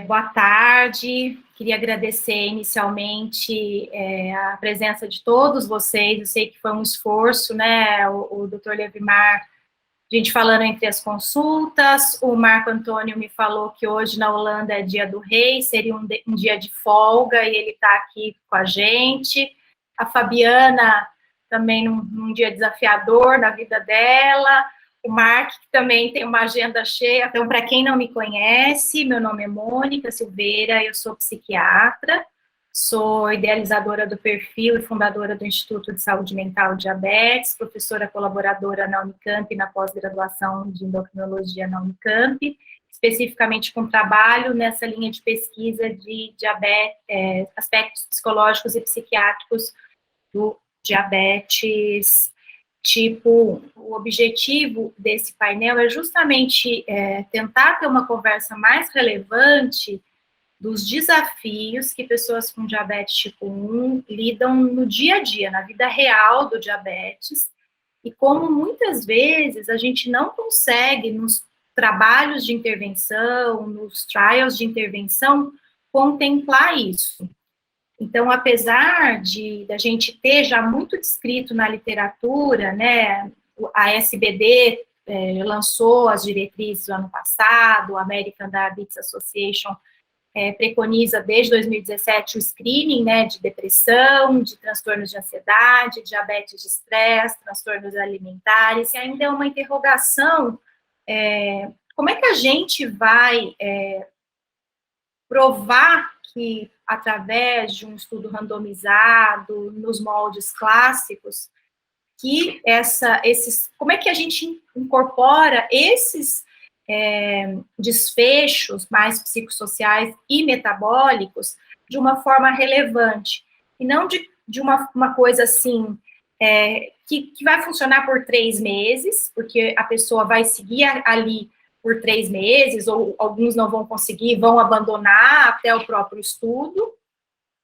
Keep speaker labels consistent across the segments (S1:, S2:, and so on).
S1: Boa tarde, queria agradecer inicialmente a presença de todos vocês, eu sei que foi um esforço, né, o Dr. Levimar, a gente falando entre as consultas, o Marco Antônio me falou que hoje na Holanda é dia do rei, seria um dia de folga, e ele está aqui com a gente, a Fabiana também num dia desafiador na vida dela, o Mark, que também tem uma agenda cheia. Então, para quem não me conhece, meu nome é Mônica Silveira, eu sou psiquiatra, sou idealizadora do perfil e fundadora do Instituto de Saúde Mental e Diabetes, professora colaboradora na Unicamp, na pós-graduação de endocrinologia na Unicamp, especificamente com trabalho nessa linha de pesquisa de diabetes, aspectos psicológicos e psiquiátricos do diabetes tipo 1. O objetivo desse painel é justamente tentar ter uma conversa mais relevante dos desafios que pessoas com diabetes tipo 1 lidam no dia a dia, na vida real do diabetes, e como muitas vezes a gente não consegue, nos trabalhos de intervenção, nos trials de intervenção, contemplar isso. Então, apesar da gente ter já muito descrito na literatura, né, a SBD lançou as diretrizes no ano passado, a American Diabetes Association preconiza desde 2017 o screening, né, de depressão, de transtornos de ansiedade, diabetes de estresse, transtornos alimentares, e ainda é uma interrogação, como é que a gente vai provar que, através de um estudo randomizado, nos moldes clássicos, que como é que a gente incorpora esses desfechos mais psicossociais e metabólicos de uma forma relevante, e não de uma coisa assim, que vai funcionar por 3 meses, porque a pessoa vai seguir ali por 3 meses, ou alguns não vão conseguir, vão abandonar até o próprio estudo,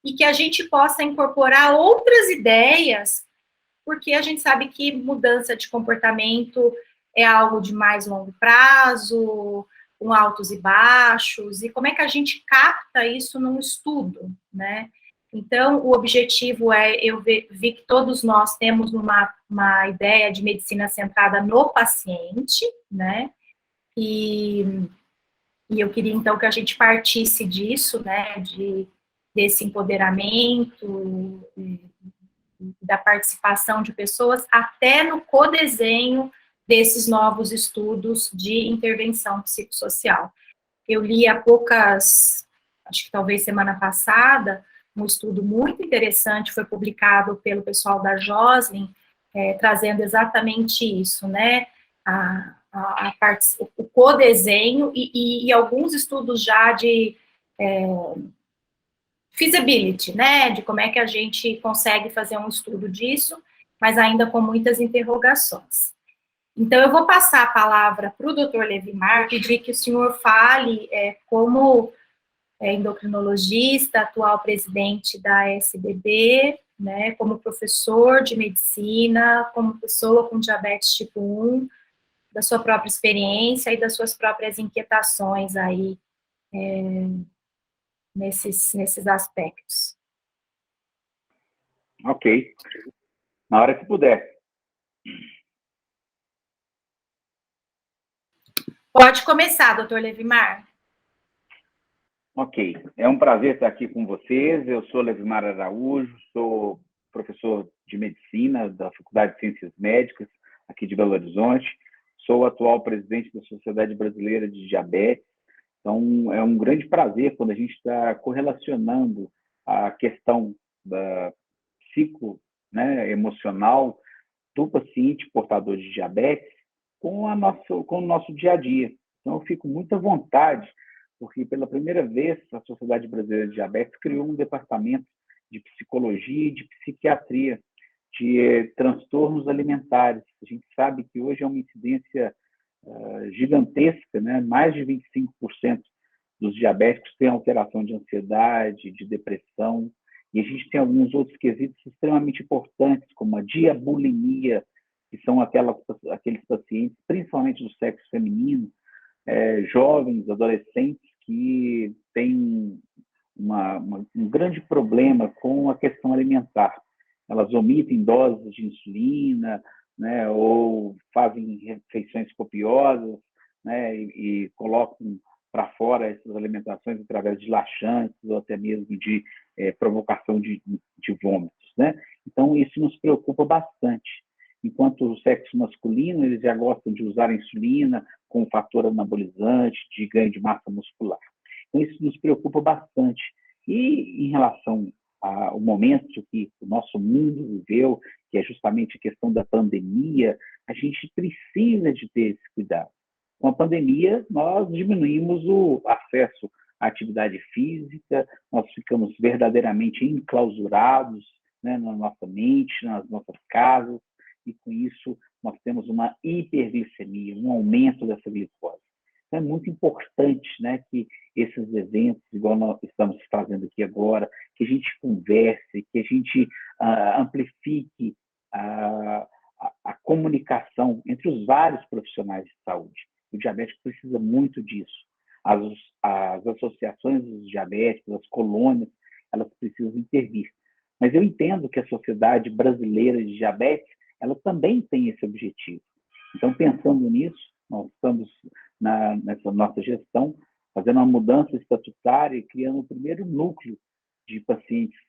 S1: e que a gente possa incorporar outras ideias, porque a gente sabe que mudança de comportamento é algo de mais longo prazo, com altos e baixos, e como é que a gente capta isso num estudo, né? Então, o objetivo eu vi que todos nós temos uma ideia de medicina centrada no paciente, né? E eu queria, então, que a gente partisse disso, né, desse empoderamento, da participação de pessoas, até no codesenho desses novos estudos de intervenção psicossocial. Eu li há acho que talvez semana passada, um estudo muito interessante, foi publicado pelo pessoal da Joslin, trazendo exatamente isso, né, o codesenho e alguns estudos já de feasibility, né, de como é que a gente consegue fazer um estudo disso, mas ainda com muitas interrogações. Então, eu vou passar a palavra para o Dr. Levimar, pedir que o senhor fale como endocrinologista, atual presidente da SBB, né, como professor de medicina, como pessoa com diabetes tipo 1, da sua própria experiência e das suas próprias inquietações aí nesses aspectos.
S2: Ok. Na hora que puder.
S1: Pode começar, doutor Levimar.
S2: Ok. É um prazer estar aqui com vocês. Eu sou Levimar Araújo, sou professor de medicina da Faculdade de Ciências Médicas, aqui de Belo Horizonte. Sou o atual presidente da Sociedade Brasileira de Diabetes. Então, é um grande prazer quando a gente está correlacionando a questão da emocional do paciente portador de diabetes com o nosso dia a dia. Então, eu fico muito à vontade, porque pela primeira vez a Sociedade Brasileira de Diabetes criou um departamento de psicologia e de psiquiatria de transtornos alimentares. A gente sabe que hoje é uma incidência gigantesca, né? Mais de 25% dos diabéticos têm alteração de ansiedade, de depressão, e a gente tem alguns outros quesitos extremamente importantes, como a diabulimia, que são aqueles pacientes, principalmente do sexo feminino, jovens, adolescentes, que têm um grande problema com a questão alimentar. Elas omitem doses de insulina, né, ou fazem refeições copiosas, né, e colocam para fora essas alimentações através de laxantes ou até mesmo de provocação de vômitos, né? Então, isso nos preocupa bastante. Enquanto o sexo masculino, eles já gostam de usar a insulina como fator anabolizante de ganho de massa muscular. Então, isso nos preocupa bastante. E em relação ao momento que o nosso mundo viveu, que é justamente a questão da pandemia, a gente precisa de ter esse cuidado. Com a pandemia, nós diminuímos o acesso à atividade física, nós ficamos verdadeiramente enclausurados, né, na nossa mente, nas nossas casas, e com isso nós temos uma hiperglicemia, um aumento dessa glicose. Então, é muito importante, né, que esses eventos, igual nós estamos fazendo aqui agora, que a gente converse, que a gente amplifique a comunicação entre os vários profissionais de saúde. O diabético precisa muito disso. As associações dos diabéticos, as colônias, elas precisam intervir. Mas eu entendo que a Sociedade Brasileira de Diabetes, ela também tem esse objetivo. Então, pensando nisso, nós estamos nessa nossa gestão fazendo uma mudança estatutária e criando o primeiro núcleo de pacientes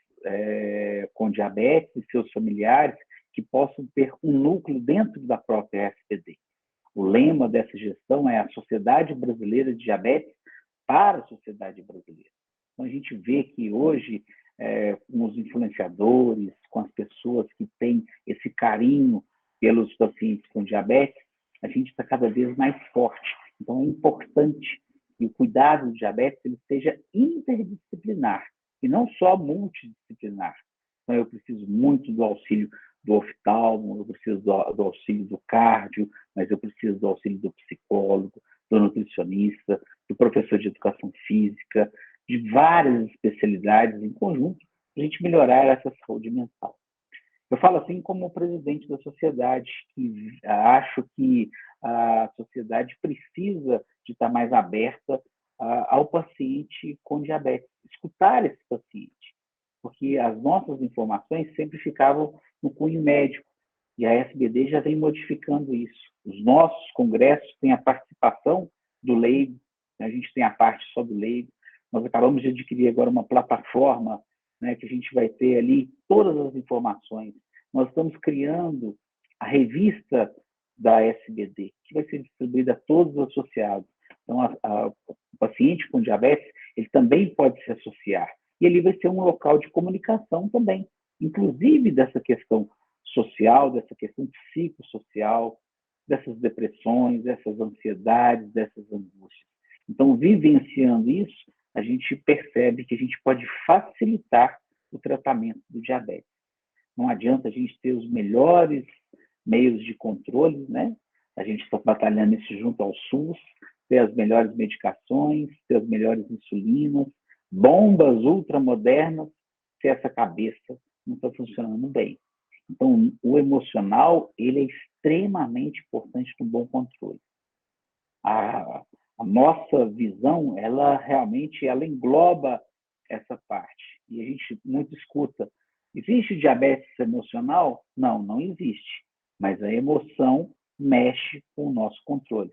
S2: com diabetes e seus familiares que possam ter um núcleo dentro da própria SBD. O lema dessa gestão é a Sociedade Brasileira de Diabetes para a sociedade brasileira. Então, a gente vê que hoje, com os influenciadores, com as pessoas que têm esse carinho pelos pacientes com diabetes, a gente está cada vez mais forte. Então, é importante que o cuidado do diabetes ele seja interdisciplinar e não só multidisciplinar. Então, eu preciso muito do auxílio do oftalmo, eu preciso do auxílio do cardio, mas eu preciso do auxílio do psicólogo, do nutricionista, do professor de educação física, de várias especialidades em conjunto, para a gente melhorar essa saúde mental. Eu falo assim como presidente da sociedade, que acho que a sociedade precisa de estar mais aberta ao paciente com diabetes, escutar esse paciente, porque as nossas informações sempre ficavam no cunho médico, e a SBD já vem modificando isso. Os nossos congressos têm a participação do leigo, a gente tem a parte só do leigo. Nós acabamos de adquirir agora uma plataforma, né, que a gente vai ter ali todas as informações. Nós estamos criando a revista da SBD, que vai ser distribuída a todos os associados. Então, o paciente com diabetes, ele também pode se associar. E ele vai ser um local de comunicação também, inclusive dessa questão social, dessa questão psicossocial, dessas depressões, dessas ansiedades, dessas angústias. Então, vivenciando isso, a gente percebe que a gente pode facilitar o tratamento do diabetes. Não adianta a gente ter os melhores meios de controle, né? A gente está batalhando isso junto ao SUS, ter as melhores medicações, ter as melhores insulinas, bombas ultramodernas, se essa cabeça não está funcionando bem. Então, o emocional, ele é extremamente importante no bom controle. A nossa visão, ela realmente ela engloba essa parte. E a gente muito escuta, existe diabetes emocional? Não, não existe. Mas a emoção mexe com o nosso controle.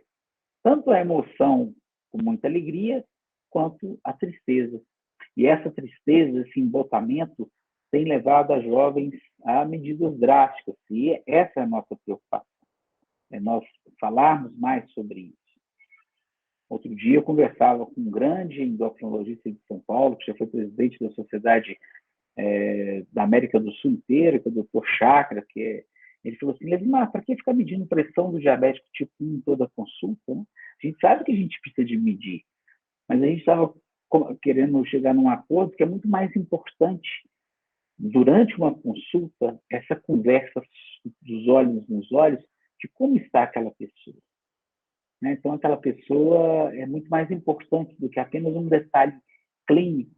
S2: Tanto a emoção com muita alegria, quanto a tristeza. E essa tristeza, esse embotamento, tem levado as jovens a medidas drásticas. E essa é a nossa preocupação. É nós falarmos mais sobre isso. Outro dia eu conversava com um grande endocrinologista de São Paulo, que já foi presidente da Sociedade da América do Sul inteira, que é o Dr. Chakra, ele falou assim, Levimar, para que ficar medindo pressão do diabético tipo 1 em toda consulta? Né? A gente sabe que a gente precisa de medir, mas a gente estava querendo chegar num acordo que é muito mais importante. Durante uma consulta, essa conversa dos olhos nos olhos, de como está aquela pessoa. Né? Então, aquela pessoa é muito mais importante do que apenas um detalhe clínico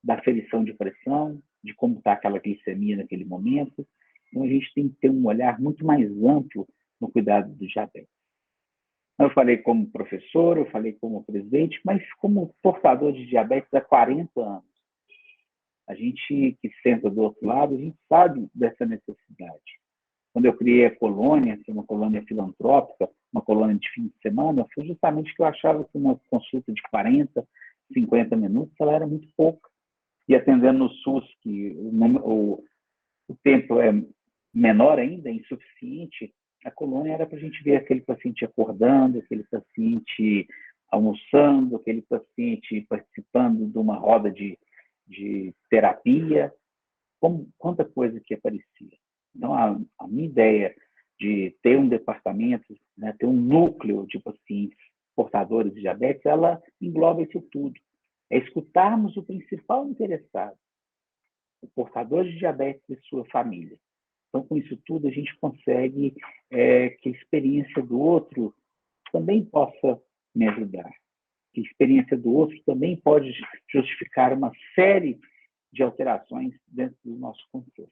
S2: da aferição de pressão, de como está aquela glicemia naquele momento. Então, a gente tem que ter um olhar muito mais amplo no cuidado do diabetes. Eu falei como professor, eu falei como presidente, mas como portador de diabetes há 40 anos. A gente que senta do outro lado, a gente sabe dessa necessidade. Quando eu criei a colônia, que é uma colônia filantrópica, uma colônia de fim de semana, foi justamente que eu achava que uma consulta de 40, 50 minutos, ela era muito pouca. E atendendo no SUS, que o tempo é menor ainda, é insuficiente, a colônia era para a gente ver aquele paciente acordando, aquele paciente almoçando, aquele paciente participando de uma roda de terapia, quanta coisa que aparecia. Então, a minha ideia de ter um departamento, né, ter um núcleo de pacientes portadores de diabetes, ela engloba isso tudo. É escutarmos o principal interessado, o portador de diabetes e sua família. Então, com isso tudo, a gente consegue que a experiência do outro também possa me ajudar. Que a experiência do outro também pode justificar uma série de alterações dentro do nosso controle.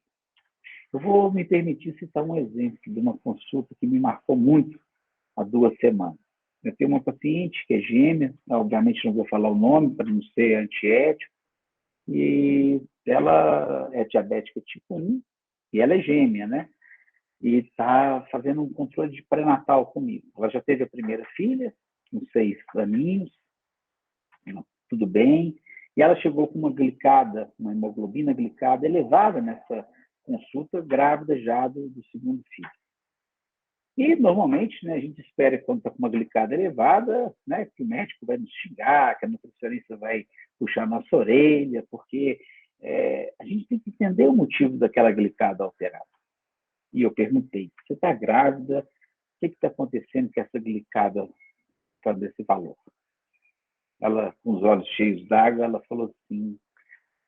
S2: Eu vou me permitir citar um exemplo de uma consulta que me marcou muito há 2 semanas. Eu tenho uma paciente que é gêmea, obviamente não vou falar o nome para não ser antiético, e ela é diabética tipo 1, e ela é gêmea, né? E está fazendo um controle de pré-natal comigo. Ela já teve a primeira filha, com 6 aninhos, tudo bem, e ela chegou com uma glicada, uma hemoglobina glicada elevada nessa consulta, grávida já do segundo filho. E, normalmente, né, a gente espera que quando está com uma glicada elevada, né, que o médico vai nos xingar, que a nutricionista vai puxar nossa orelha, porque a gente tem que entender o motivo daquela glicada alterada. E eu perguntei, você está grávida? O que está acontecendo que essa glicada está desse valor? Ela, com os olhos cheios d'água, ela falou assim,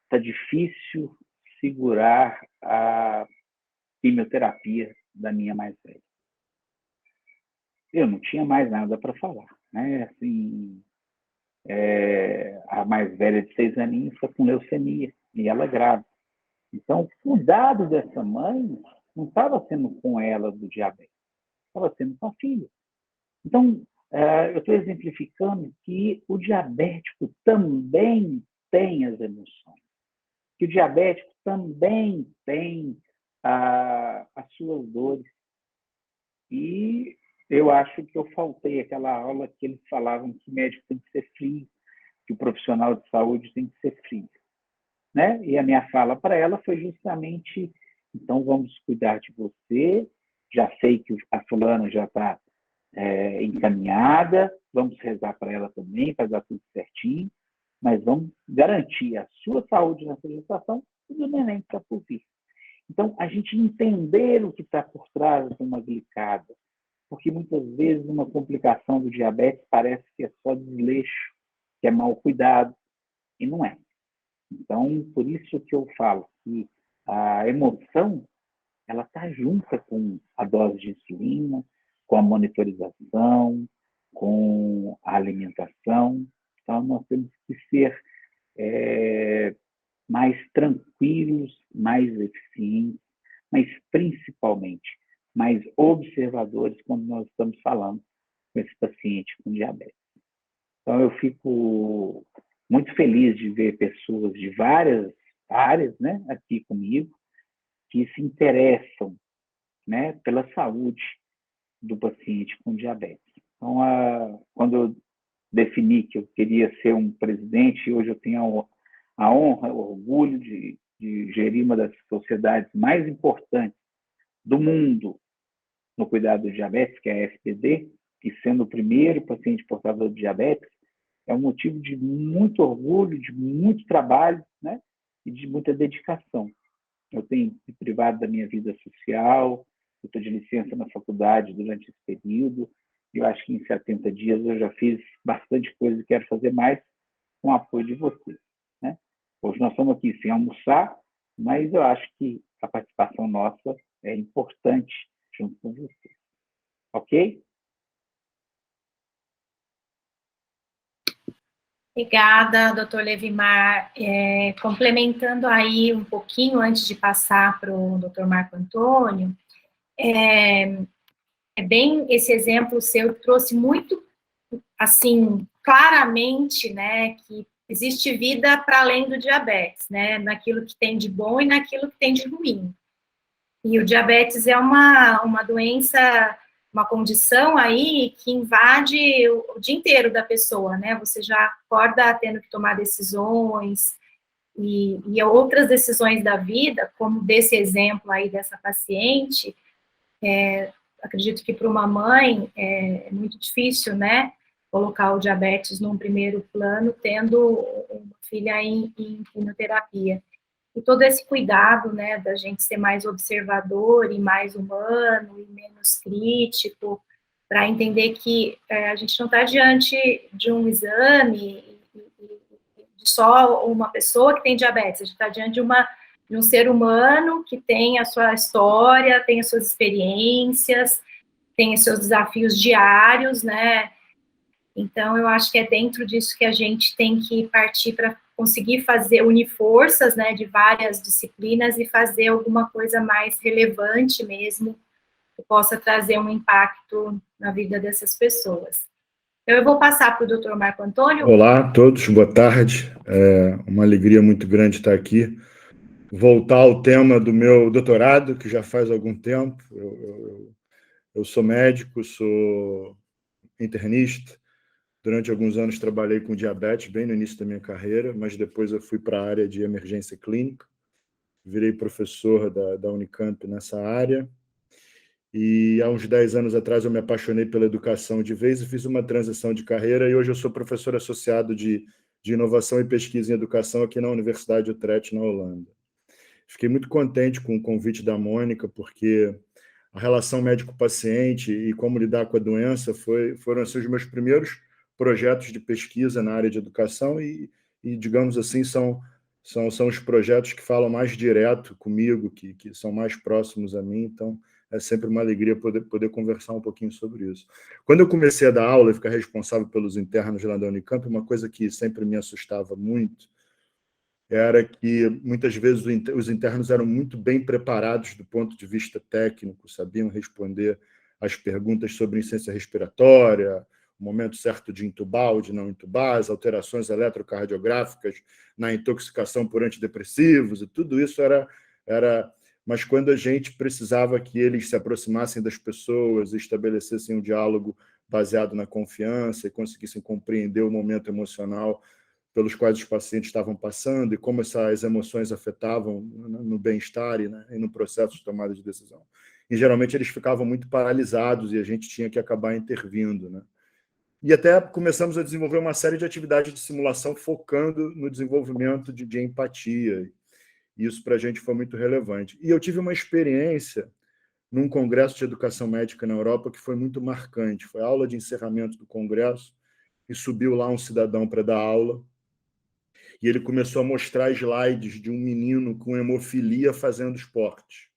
S2: está difícil segurar a quimioterapia da minha mais velha. Eu não tinha mais nada para falar, né? Assim, a mais velha de 6 aninhos foi com leucemia, e ela grávida. Então, o cuidado dessa mãe não estava sendo com ela do diabetes, estava sendo com a filha. Então, eu estou exemplificando que o diabético também tem as emoções, que o diabético também tem as suas dores. E eu acho que eu faltei aquela aula que eles falavam que o médico tem que ser frio, que o profissional de saúde tem que ser frio, né? E a minha fala para ela foi justamente, então vamos cuidar de você, já sei que a fulana já está encaminhada, vamos rezar para ela também, para dar tudo certinho, mas vamos garantir a sua saúde nessa gestação e do neném que está por vir. Então, a gente entender o que está por trás de uma glicada, porque muitas vezes uma complicação do diabetes parece que é só desleixo, que é mal cuidado, e não é. Então, por isso que eu falo que a emoção, ela está junta com a dose de insulina, com a monitorização, com a alimentação. Então, nós temos que ser mais tranquilos, mais eficientes, mas principalmente mais observadores quando nós estamos falando com esse paciente com diabetes. Então, eu fico muito feliz de ver pessoas de várias áreas, né, aqui comigo, que se interessam, né, pela saúde do paciente com diabetes. Então, quando eu defini que eu queria ser um presidente, hoje eu tenho a honra, o orgulho de gerir uma das sociedades mais importantes do mundo no cuidado do diabetes, que é a SPD, e sendo o primeiro paciente portador de diabetes, é um motivo de muito orgulho, de muito trabalho, né, e de muita dedicação. Eu tenho me privado da minha vida social, eu estou de licença na faculdade durante esse período, e eu acho que em 70 dias eu já fiz bastante coisa e quero fazer mais com o apoio de vocês, né? Hoje nós estamos aqui sem almoçar, mas eu acho que a participação nossa é importante junto com vocês. Ok?
S1: Obrigada, doutor Levimar. Complementando aí um pouquinho, antes de passar para o doutor Marco Antônio, bem esse exemplo seu que trouxe muito, assim, claramente, né, que existe vida para além do diabetes, né, naquilo que tem de bom e naquilo que tem de ruim. E o diabetes é uma doença, uma condição aí que invade o dia inteiro da pessoa, né? Você já acorda tendo que tomar decisões e outras decisões da vida, como desse exemplo aí dessa paciente, acredito que para uma mãe é muito difícil, né? Colocar o diabetes num primeiro plano, tendo uma filha em quimioterapia. E todo esse cuidado, né, da gente ser mais observador e mais humano e menos crítico, para entender que a gente não está diante de um exame de só uma pessoa que tem diabetes, a gente está diante de um ser humano que tem a sua história, tem as suas experiências, tem os seus desafios diários, né? Então, eu acho que é dentro disso que a gente tem que partir para conseguir unir forças, né, de várias disciplinas e fazer alguma coisa mais relevante mesmo, que possa trazer um impacto na vida dessas pessoas. Então, eu vou passar para o Dr. Marco Antônio.
S3: Olá a todos, boa tarde. É uma alegria muito grande estar aqui. Voltar ao tema do meu doutorado, que já faz algum tempo. Eu sou médico, sou internista. Durante alguns anos trabalhei com diabetes, bem no início da minha carreira, mas depois eu fui para a área de emergência clínica. Virei professor da Unicamp nessa área. E há uns 10 anos atrás eu me apaixonei pela educação de vez e fiz uma transição de carreira, e hoje eu sou professor associado de inovação e pesquisa em educação aqui na Universidade de Utrecht, na Holanda. Fiquei muito contente com o convite da Mônica, porque a relação médico-paciente e como lidar com a doença foram assim, os meus primeiros projetos de pesquisa na área de educação e digamos assim, são os projetos que falam mais direto comigo, que são mais próximos a mim, então é sempre uma alegria poder conversar um pouquinho sobre isso. Quando eu comecei a dar aula e ficar responsável pelos internos lá da Unicamp, uma coisa que sempre me assustava muito era que, muitas vezes, os internos eram muito bem preparados do ponto de vista técnico, sabiam responder às perguntas sobre insuficiência respiratória, o momento certo de entubar ou de não entubar, as alterações eletrocardiográficas na intoxicação por antidepressivos, e tudo isso era... Mas quando a gente precisava que eles se aproximassem das pessoas e estabelecessem um diálogo baseado na confiança e conseguissem compreender o momento emocional pelos quais os pacientes estavam passando e como essas emoções afetavam no bem-estar e no processo de tomada de decisão. E, geralmente, eles ficavam muito paralisados e a gente tinha que acabar intervindo, né? E até começamos a desenvolver uma série de atividades de simulação focando no desenvolvimento de empatia. E isso, para a gente, foi muito relevante. E eu tive uma experiência num congresso de educação médica na Europa que foi muito marcante. Foi a aula de encerramento do congresso e subiu lá um cidadão para dar aula e ele começou a mostrar slides de um menino com hemofilia fazendo esporte.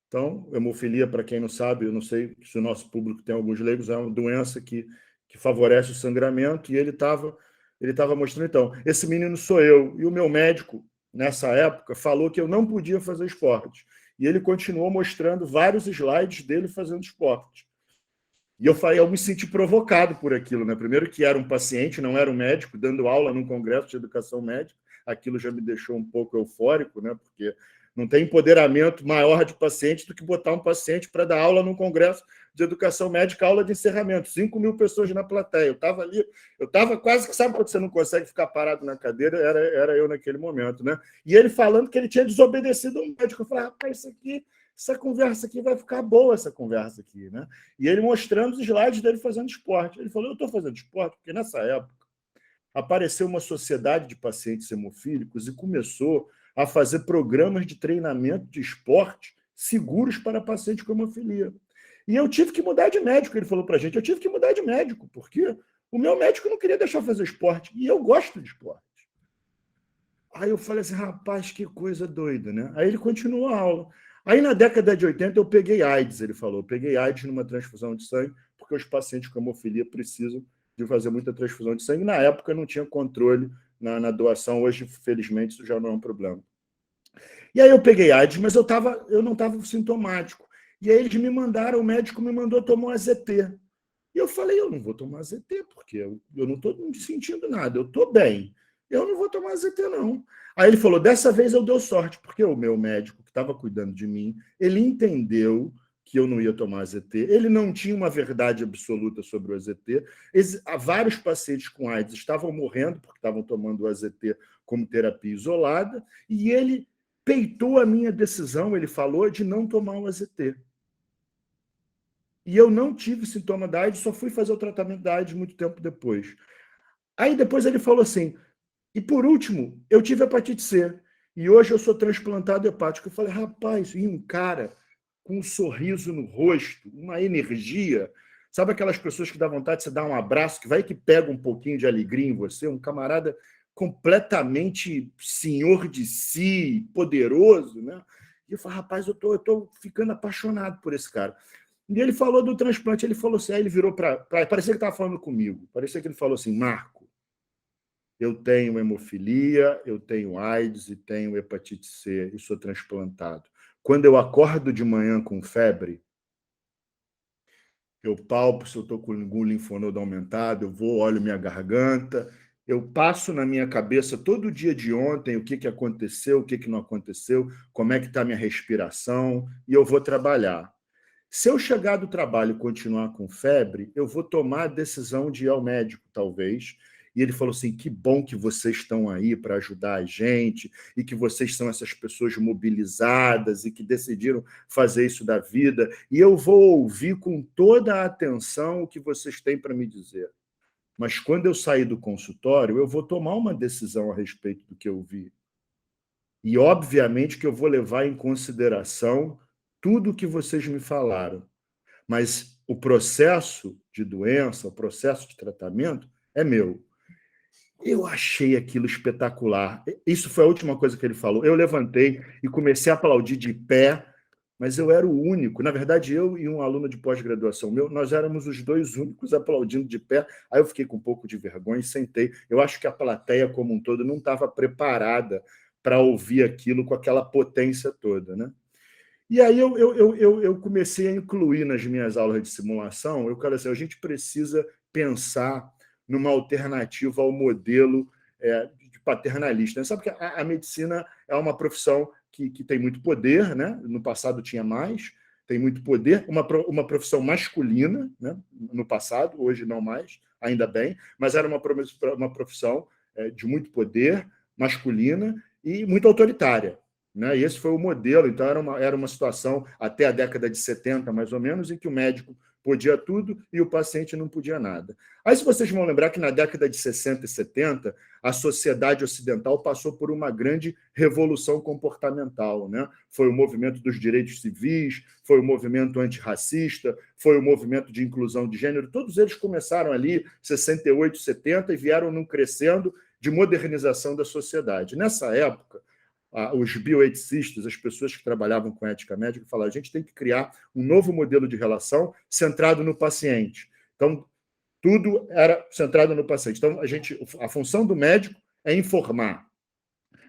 S3: Então, hemofilia, para quem não sabe, eu não sei se o nosso público tem alguns leigos, é uma doença que favorece o sangramento, e ele estava mostrando, então, esse menino sou eu, e o meu médico, nessa época, falou que eu não podia fazer esporte. E ele continuou mostrando vários slides dele fazendo esporte. E eu me senti provocado por aquilo, né? Primeiro que era um paciente, não era um médico, dando aula num congresso de educação médica, aquilo já me deixou um pouco eufórico, né? Porque não tem empoderamento maior de paciente do que botar um paciente para dar aula num congresso de educação médica, aula de encerramento, 5.000 pessoas na plateia. Eu estava ali, eu estava quase que, sabe quando você não consegue ficar parado na cadeira? Era eu naquele momento, né? E ele falando que ele tinha desobedecido um médico. Eu falei, rapaz, essa conversa aqui vai ficar boa, essa conversa aqui, né? E ele mostrando os slides dele fazendo esporte. Ele falou, eu estou fazendo esporte porque nessa época apareceu uma sociedade de pacientes hemofílicos e começou a fazer programas de treinamento de esporte seguros para pacientes com hemofilia. E eu tive que mudar de médico, ele falou para a gente, eu tive que mudar de médico, porque o meu médico não queria deixar eu fazer esporte, e eu gosto de esporte. Aí eu falei assim, rapaz, que coisa doida, né? Aí ele continuou a aula. Aí, na década de 80, eu peguei AIDS, ele falou. Eu peguei AIDS numa transfusão de sangue, porque os pacientes com hemofilia precisam de fazer muita transfusão de sangue. Na época, não tinha controle na doação. Hoje, felizmente, isso já não é um problema. E aí eu peguei AIDS, mas eu não estava sintomático. E aí eles me mandaram, o médico me mandou tomar um AZT. E eu falei, eu não vou tomar AZT, porque eu não estou sentindo nada, eu estou bem. Eu não vou tomar AZT, não. Aí ele falou, dessa vez eu dei sorte, porque o meu médico, que estava cuidando de mim, ele entendeu que eu não ia tomar AZT, ele não tinha uma verdade absoluta sobre o AZT. Vários pacientes com AIDS estavam morrendo porque estavam tomando o AZT como terapia isolada, e ele peitou a minha decisão, ele falou, de não tomar o AZT. E eu não tive sintoma da AIDS, só fui fazer o tratamento da AIDS muito tempo depois. Aí depois ele falou assim, e por último, eu tive hepatite C, e hoje eu sou transplantado hepático. Eu falei, rapaz, e um cara com um sorriso no rosto, uma energia, sabe aquelas pessoas que dá vontade de você dar um abraço, que vai que pega um pouquinho de alegria em você, um camarada completamente senhor de si, poderoso, né? E eu falei, rapaz, eu tô ficando apaixonado por esse cara. E ele falou do transplante, ele falou assim, aí ele virou para... Parecia que estava falando comigo, parecia que ele falou assim, Marco, eu tenho hemofilia, eu tenho AIDS e tenho hepatite C e sou transplantado. Quando eu acordo de manhã com febre, eu palpo se eu estou com algum linfonodo aumentado, eu vou, olho minha garganta, eu passo na minha cabeça todo dia de ontem o que aconteceu, o que não aconteceu, como é que está a minha respiração, e eu vou trabalhar. Se eu chegar do trabalho e continuar com febre, eu vou tomar a decisão de ir ao médico, talvez. E ele falou assim, que bom que vocês estão aí para ajudar a gente e que vocês são essas pessoas mobilizadas e que decidiram fazer isso da vida. E eu vou ouvir com toda a atenção o que vocês têm para me dizer. Mas quando eu sair do consultório, eu vou tomar uma decisão a respeito do que eu vi. E, obviamente, que eu vou levar em consideração tudo o que vocês me falaram. Mas o processo de doença, o processo de tratamento é meu. Eu achei aquilo espetacular. Isso foi a última coisa que ele falou. Eu levantei e comecei a aplaudir de pé, mas eu era o único. Na verdade, eu e um aluno de pós-graduação meu, nós éramos os dois únicos aplaudindo de pé. Aí eu fiquei com um pouco de vergonha e sentei. Eu acho que a plateia como um todo não estava preparada para ouvir aquilo com aquela potência toda, né? E aí eu comecei a incluir nas minhas aulas de simulação, eu quero dizer, a gente precisa pensar numa alternativa ao modelo de paternalista. Sabe que a medicina é uma profissão que tem muito poder, né? No passado tinha mais, tem muito poder, uma profissão masculina, né? No passado, hoje não mais, ainda bem, mas era uma profissão de muito poder, masculina e muito autoritária. Né? E esse foi o modelo, então era uma situação até a década de 70, mais ou menos, em que o médico podia tudo e o paciente não podia nada. Aí, se vocês vão lembrar que na década de 60 e 70, a sociedade ocidental passou por uma grande revolução comportamental. Né? Foi o movimento dos direitos civis, foi o movimento antirracista, foi o movimento de inclusão de gênero, todos eles começaram ali, 68, 70, e vieram num crescendo de modernização da sociedade. Nessa época, os bioeticistas, as pessoas que trabalhavam com ética médica, falaram, a gente tem que criar um novo modelo de relação centrado no paciente. Então, tudo era centrado no paciente. Então, a função do médico é informar.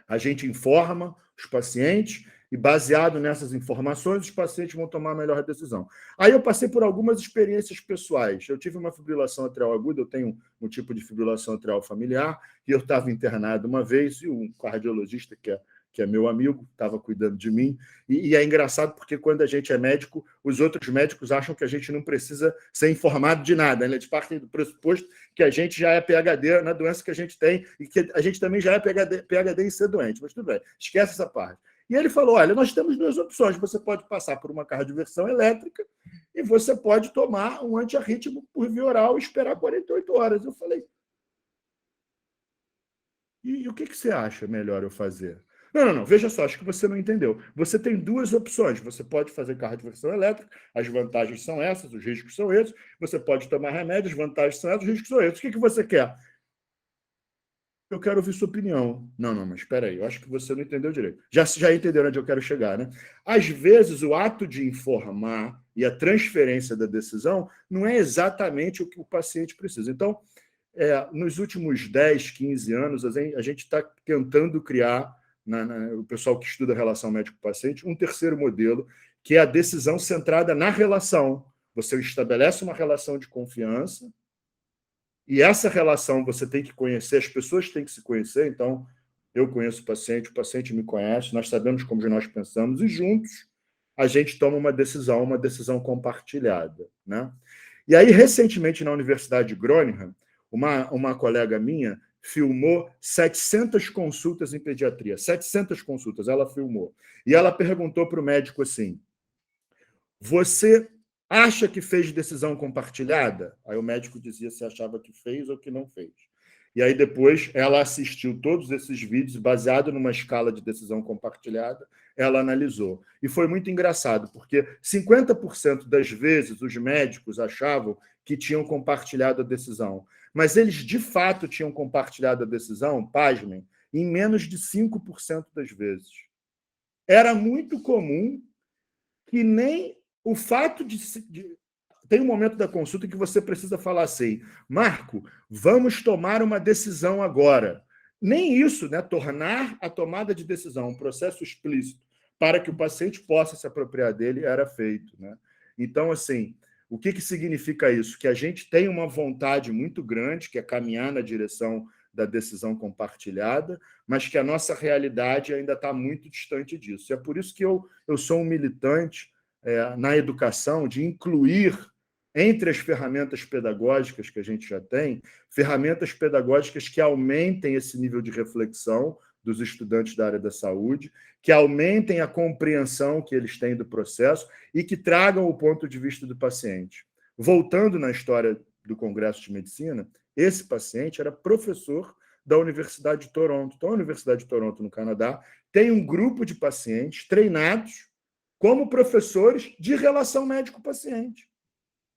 S3: A gente informa os pacientes e, baseado nessas informações, os pacientes vão tomar a melhor decisão. Aí eu passei por algumas experiências pessoais. Eu tive uma fibrilação atrial aguda, eu tenho um tipo de fibrilação atrial familiar, e eu estava internado uma vez, e um cardiologista, que é meu amigo, estava cuidando de mim, e é engraçado porque quando a gente é médico, os outros médicos acham que a gente não precisa ser informado de nada, né? Eles partem do pressuposto que a gente já é PhD na doença que a gente tem e que a gente também já é PhD em ser doente, mas tudo bem, esquece essa parte. E ele falou, olha, nós temos duas opções, você pode passar por uma cardioversão elétrica e você pode tomar um antiarrítmico por via oral e esperar 48 horas. Eu falei, e o que você acha melhor eu fazer? Não, veja só, acho que você não entendeu. Você tem duas opções. Você pode fazer cardioversão elétrica, as vantagens são essas, os riscos são esses. Você pode tomar remédio, as vantagens são essas, os riscos são esses. O que você quer? Eu quero ouvir sua opinião. Não, mas espera aí, eu acho que você não entendeu direito. Já entenderam onde eu quero chegar, né? Às vezes, o ato de informar e a transferência da decisão não é exatamente o que o paciente precisa. Então, nos últimos 10, 15 anos, a gente está tentando criar, o pessoal que estuda a relação médico-paciente, um terceiro modelo, que é a decisão centrada na relação. Você estabelece uma relação de confiança, e essa relação você tem que conhecer, as pessoas têm que se conhecer, então eu conheço o paciente me conhece, nós sabemos como nós pensamos, e juntos a gente toma uma decisão compartilhada, né? E aí, recentemente, na Universidade de Groningen, uma colega minha filmou 700 consultas em pediatria. 700 consultas, ela filmou. E ela perguntou para o médico assim, você acha que fez decisão compartilhada? Aí o médico dizia se achava que fez ou que não fez. E aí depois ela assistiu todos esses vídeos, baseado numa escala de decisão compartilhada, ela analisou. E foi muito engraçado, porque 50% das vezes os médicos achavam que tinham compartilhado a decisão, mas eles de fato tinham compartilhado a decisão, pasmem, em menos de 5% das vezes. Era muito comum que nem o fato de tem um momento da consulta que você precisa falar assim, Marco, vamos tomar uma decisão agora. Nem isso, né? Tornar a tomada de decisão um processo explícito para que o paciente possa se apropriar dele era feito, né? Então, assim, o que significa isso? Que a gente tem uma vontade muito grande, que é caminhar na direção da decisão compartilhada, mas que a nossa realidade ainda está muito distante disso. E é por isso que eu sou um militante na educação de incluir entre as ferramentas pedagógicas que a gente já tem, ferramentas pedagógicas que aumentem esse nível de reflexão dos estudantes da área da saúde, que aumentem a compreensão que eles têm do processo e que tragam o ponto de vista do paciente. Voltando na história do Congresso de Medicina, esse paciente era professor da Universidade de Toronto. Então, a Universidade de Toronto, no Canadá, tem um grupo de pacientes treinados como professores de relação médico-paciente,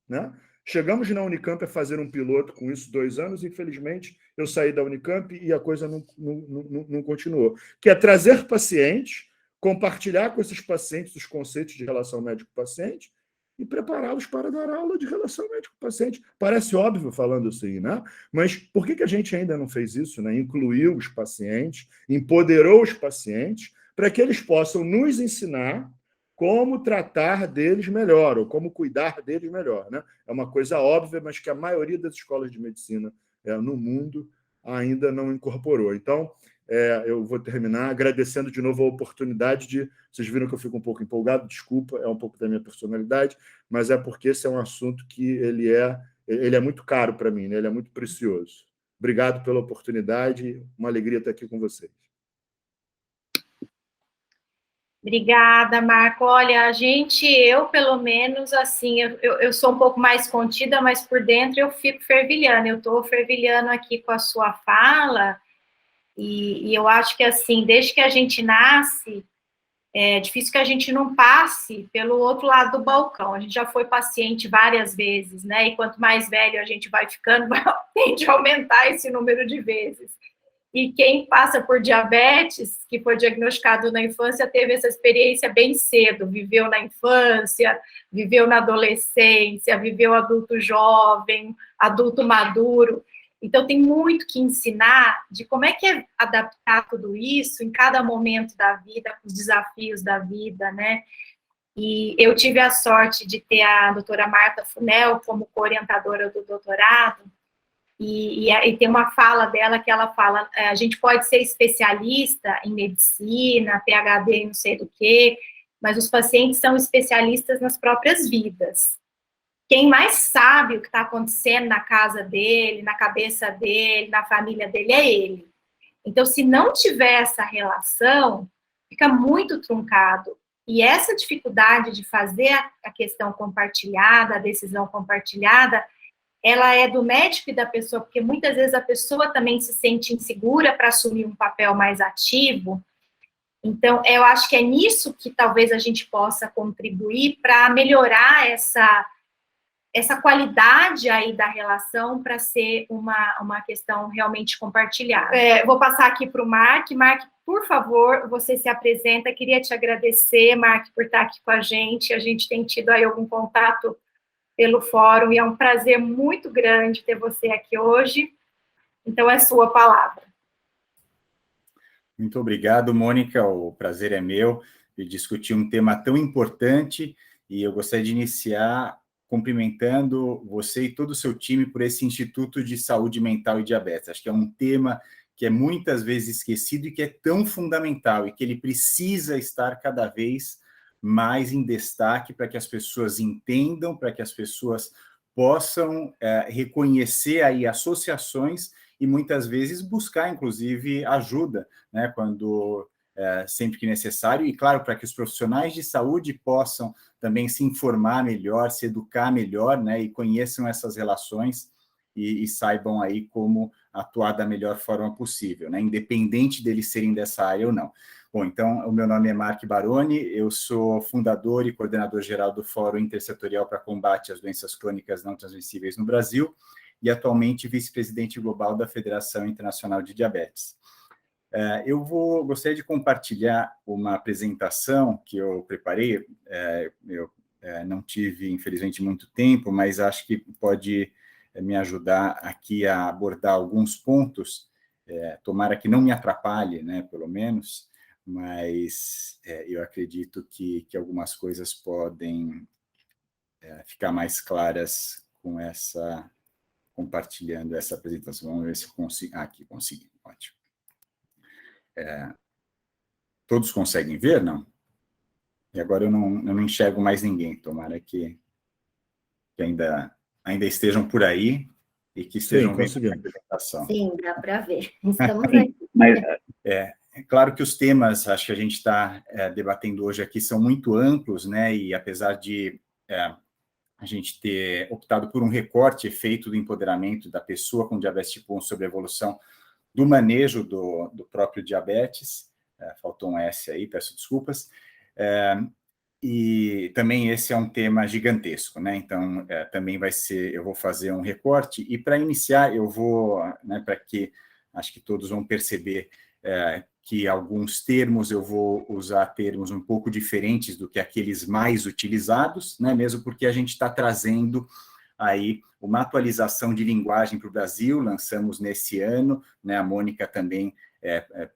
S3: né? Chegamos na Unicamp a fazer um piloto com isso 2 anos, infelizmente eu saí da Unicamp e a coisa não continuou. Que é trazer pacientes, compartilhar com esses pacientes os conceitos de relação médico-paciente e prepará-los para dar aula de relação médico-paciente. Parece óbvio falando assim, né? Mas por que a gente ainda não fez isso, né? Incluiu os pacientes, empoderou os pacientes para que eles possam nos ensinar como tratar deles melhor, ou como cuidar deles melhor, né? É uma coisa óbvia, mas que a maioria das escolas de medicina no mundo ainda não incorporou. Então, eu vou terminar agradecendo de novo a oportunidade de... Vocês viram que eu fico um pouco empolgado, desculpa, é um pouco da minha personalidade, mas é porque esse é um assunto que ele é muito caro para mim, né? Ele é muito precioso. Obrigado pela oportunidade, uma alegria estar aqui com vocês.
S1: Obrigada, Marco. Olha, eu pelo menos, assim, eu sou um pouco mais contida, mas por dentro eu fico fervilhando. Eu estou fervilhando aqui com a sua fala, e eu acho que, assim, desde que a gente nasce, é difícil que a gente não passe pelo outro lado do balcão. A gente já foi paciente várias vezes, né? E quanto mais velho a gente vai ficando, tende a aumentar esse número de vezes. E quem passa por diabetes, que foi diagnosticado na infância, teve essa experiência bem cedo, viveu na infância, viveu na adolescência, viveu adulto jovem, adulto maduro. Então, tem muito que ensinar de como é que é adaptar tudo isso em cada momento da vida, os desafios da vida, né? E eu tive a sorte de ter a doutora Marta Funel como co-orientadora do doutorado, e tem uma fala dela que ela fala, a gente pode ser especialista em medicina, PhD em não sei do que, mas os pacientes são especialistas nas próprias vidas. Quem mais sabe o que está acontecendo na casa dele, na cabeça dele, na família dele, é ele. Então, se não tiver essa relação, fica muito truncado. E essa dificuldade de fazer a questão compartilhada, a decisão compartilhada, ela é do médico e da pessoa, porque muitas vezes a pessoa também se sente insegura para assumir um papel mais ativo. Então, eu acho que é nisso que talvez a gente possa contribuir para melhorar essa qualidade aí da relação para ser uma questão realmente compartilhada. Vou passar aqui para o Mark. Mark, por favor, você se apresenta. Queria te agradecer, Mark, por estar aqui com a gente. A gente tem tido aí algum contato pelo fórum, e é um prazer muito grande ter você aqui hoje. Então, é sua palavra.
S4: Muito obrigado, Mônica, o prazer é meu. de discutir um tema tão importante, e eu gostaria de iniciar cumprimentando você e todo o seu time por esse Instituto de Saúde Mental e Diabetes. Acho que é um tema que é muitas vezes esquecido e que é tão fundamental e que ele precisa estar cada vez mais em destaque para que as pessoas entendam, para que as pessoas possam reconhecer aí associações e muitas vezes buscar, inclusive, ajuda, né, quando sempre que necessário, e claro, para que os profissionais de saúde possam também se informar melhor, se educar melhor, né, e conheçam essas relações e saibam aí como atuar da melhor forma possível, né, independente deles serem dessa área ou não. Bom, então, o meu nome é Mark Baroni, eu sou fundador e coordenador geral do Fórum Intersetorial para Combate às Doenças Crônicas Não Transmissíveis no Brasil e atualmente vice-presidente global da Federação Internacional de Diabetes. Eu gostaria de compartilhar uma apresentação que eu preparei. Eu não tive, infelizmente, muito tempo, mas acho que pode me ajudar aqui a abordar alguns pontos. Tomara que não me atrapalhe, né, pelo menos, mas eu acredito que algumas coisas podem ficar mais claras com compartilhando essa apresentação. Vamos ver se eu consigo. Aqui, consegui, ótimo. Todos conseguem ver, não? E agora eu não enxergo mais ninguém. Tomara que ainda estejam por aí e que estejam vendo a apresentação.
S5: Sim, dá para ver. Estamos aqui.
S2: Mas,
S4: é claro que os temas, acho que a gente está debatendo hoje aqui, são muito amplos, né? E apesar de a gente ter optado por um recorte feito do empoderamento da pessoa com diabetes tipo 1 sobre a evolução do manejo do próprio diabetes, faltou um S aí, peço desculpas, e também esse é um tema gigantesco, né? Então, também eu vou fazer um recorte, e para iniciar, eu vou, né, para que acho que todos vão perceber que alguns termos eu vou usar termos um pouco diferentes do que aqueles mais utilizados, né? Mesmo porque a gente está trazendo aí uma atualização de linguagem para o Brasil, lançamos nesse ano, né? A Mônica também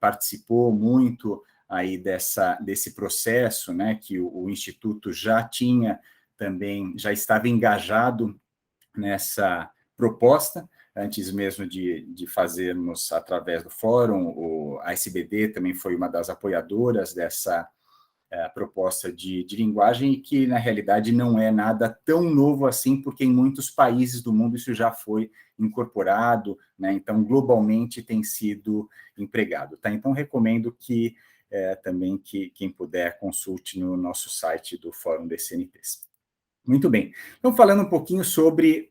S4: participou muito aí desse processo, né? Que o Instituto já estava engajado nessa proposta, antes mesmo de fazermos através do fórum. A SBD também foi uma das apoiadoras dessa proposta de linguagem, e que, na realidade, não é nada tão novo assim, porque em muitos países do mundo isso já foi incorporado, né? Então, globalmente, tem sido empregado. Tá? Então, recomendo que também quem puder consulte no nosso site do Fórum DCNTs. Muito bem. Então, falando um pouquinho sobre...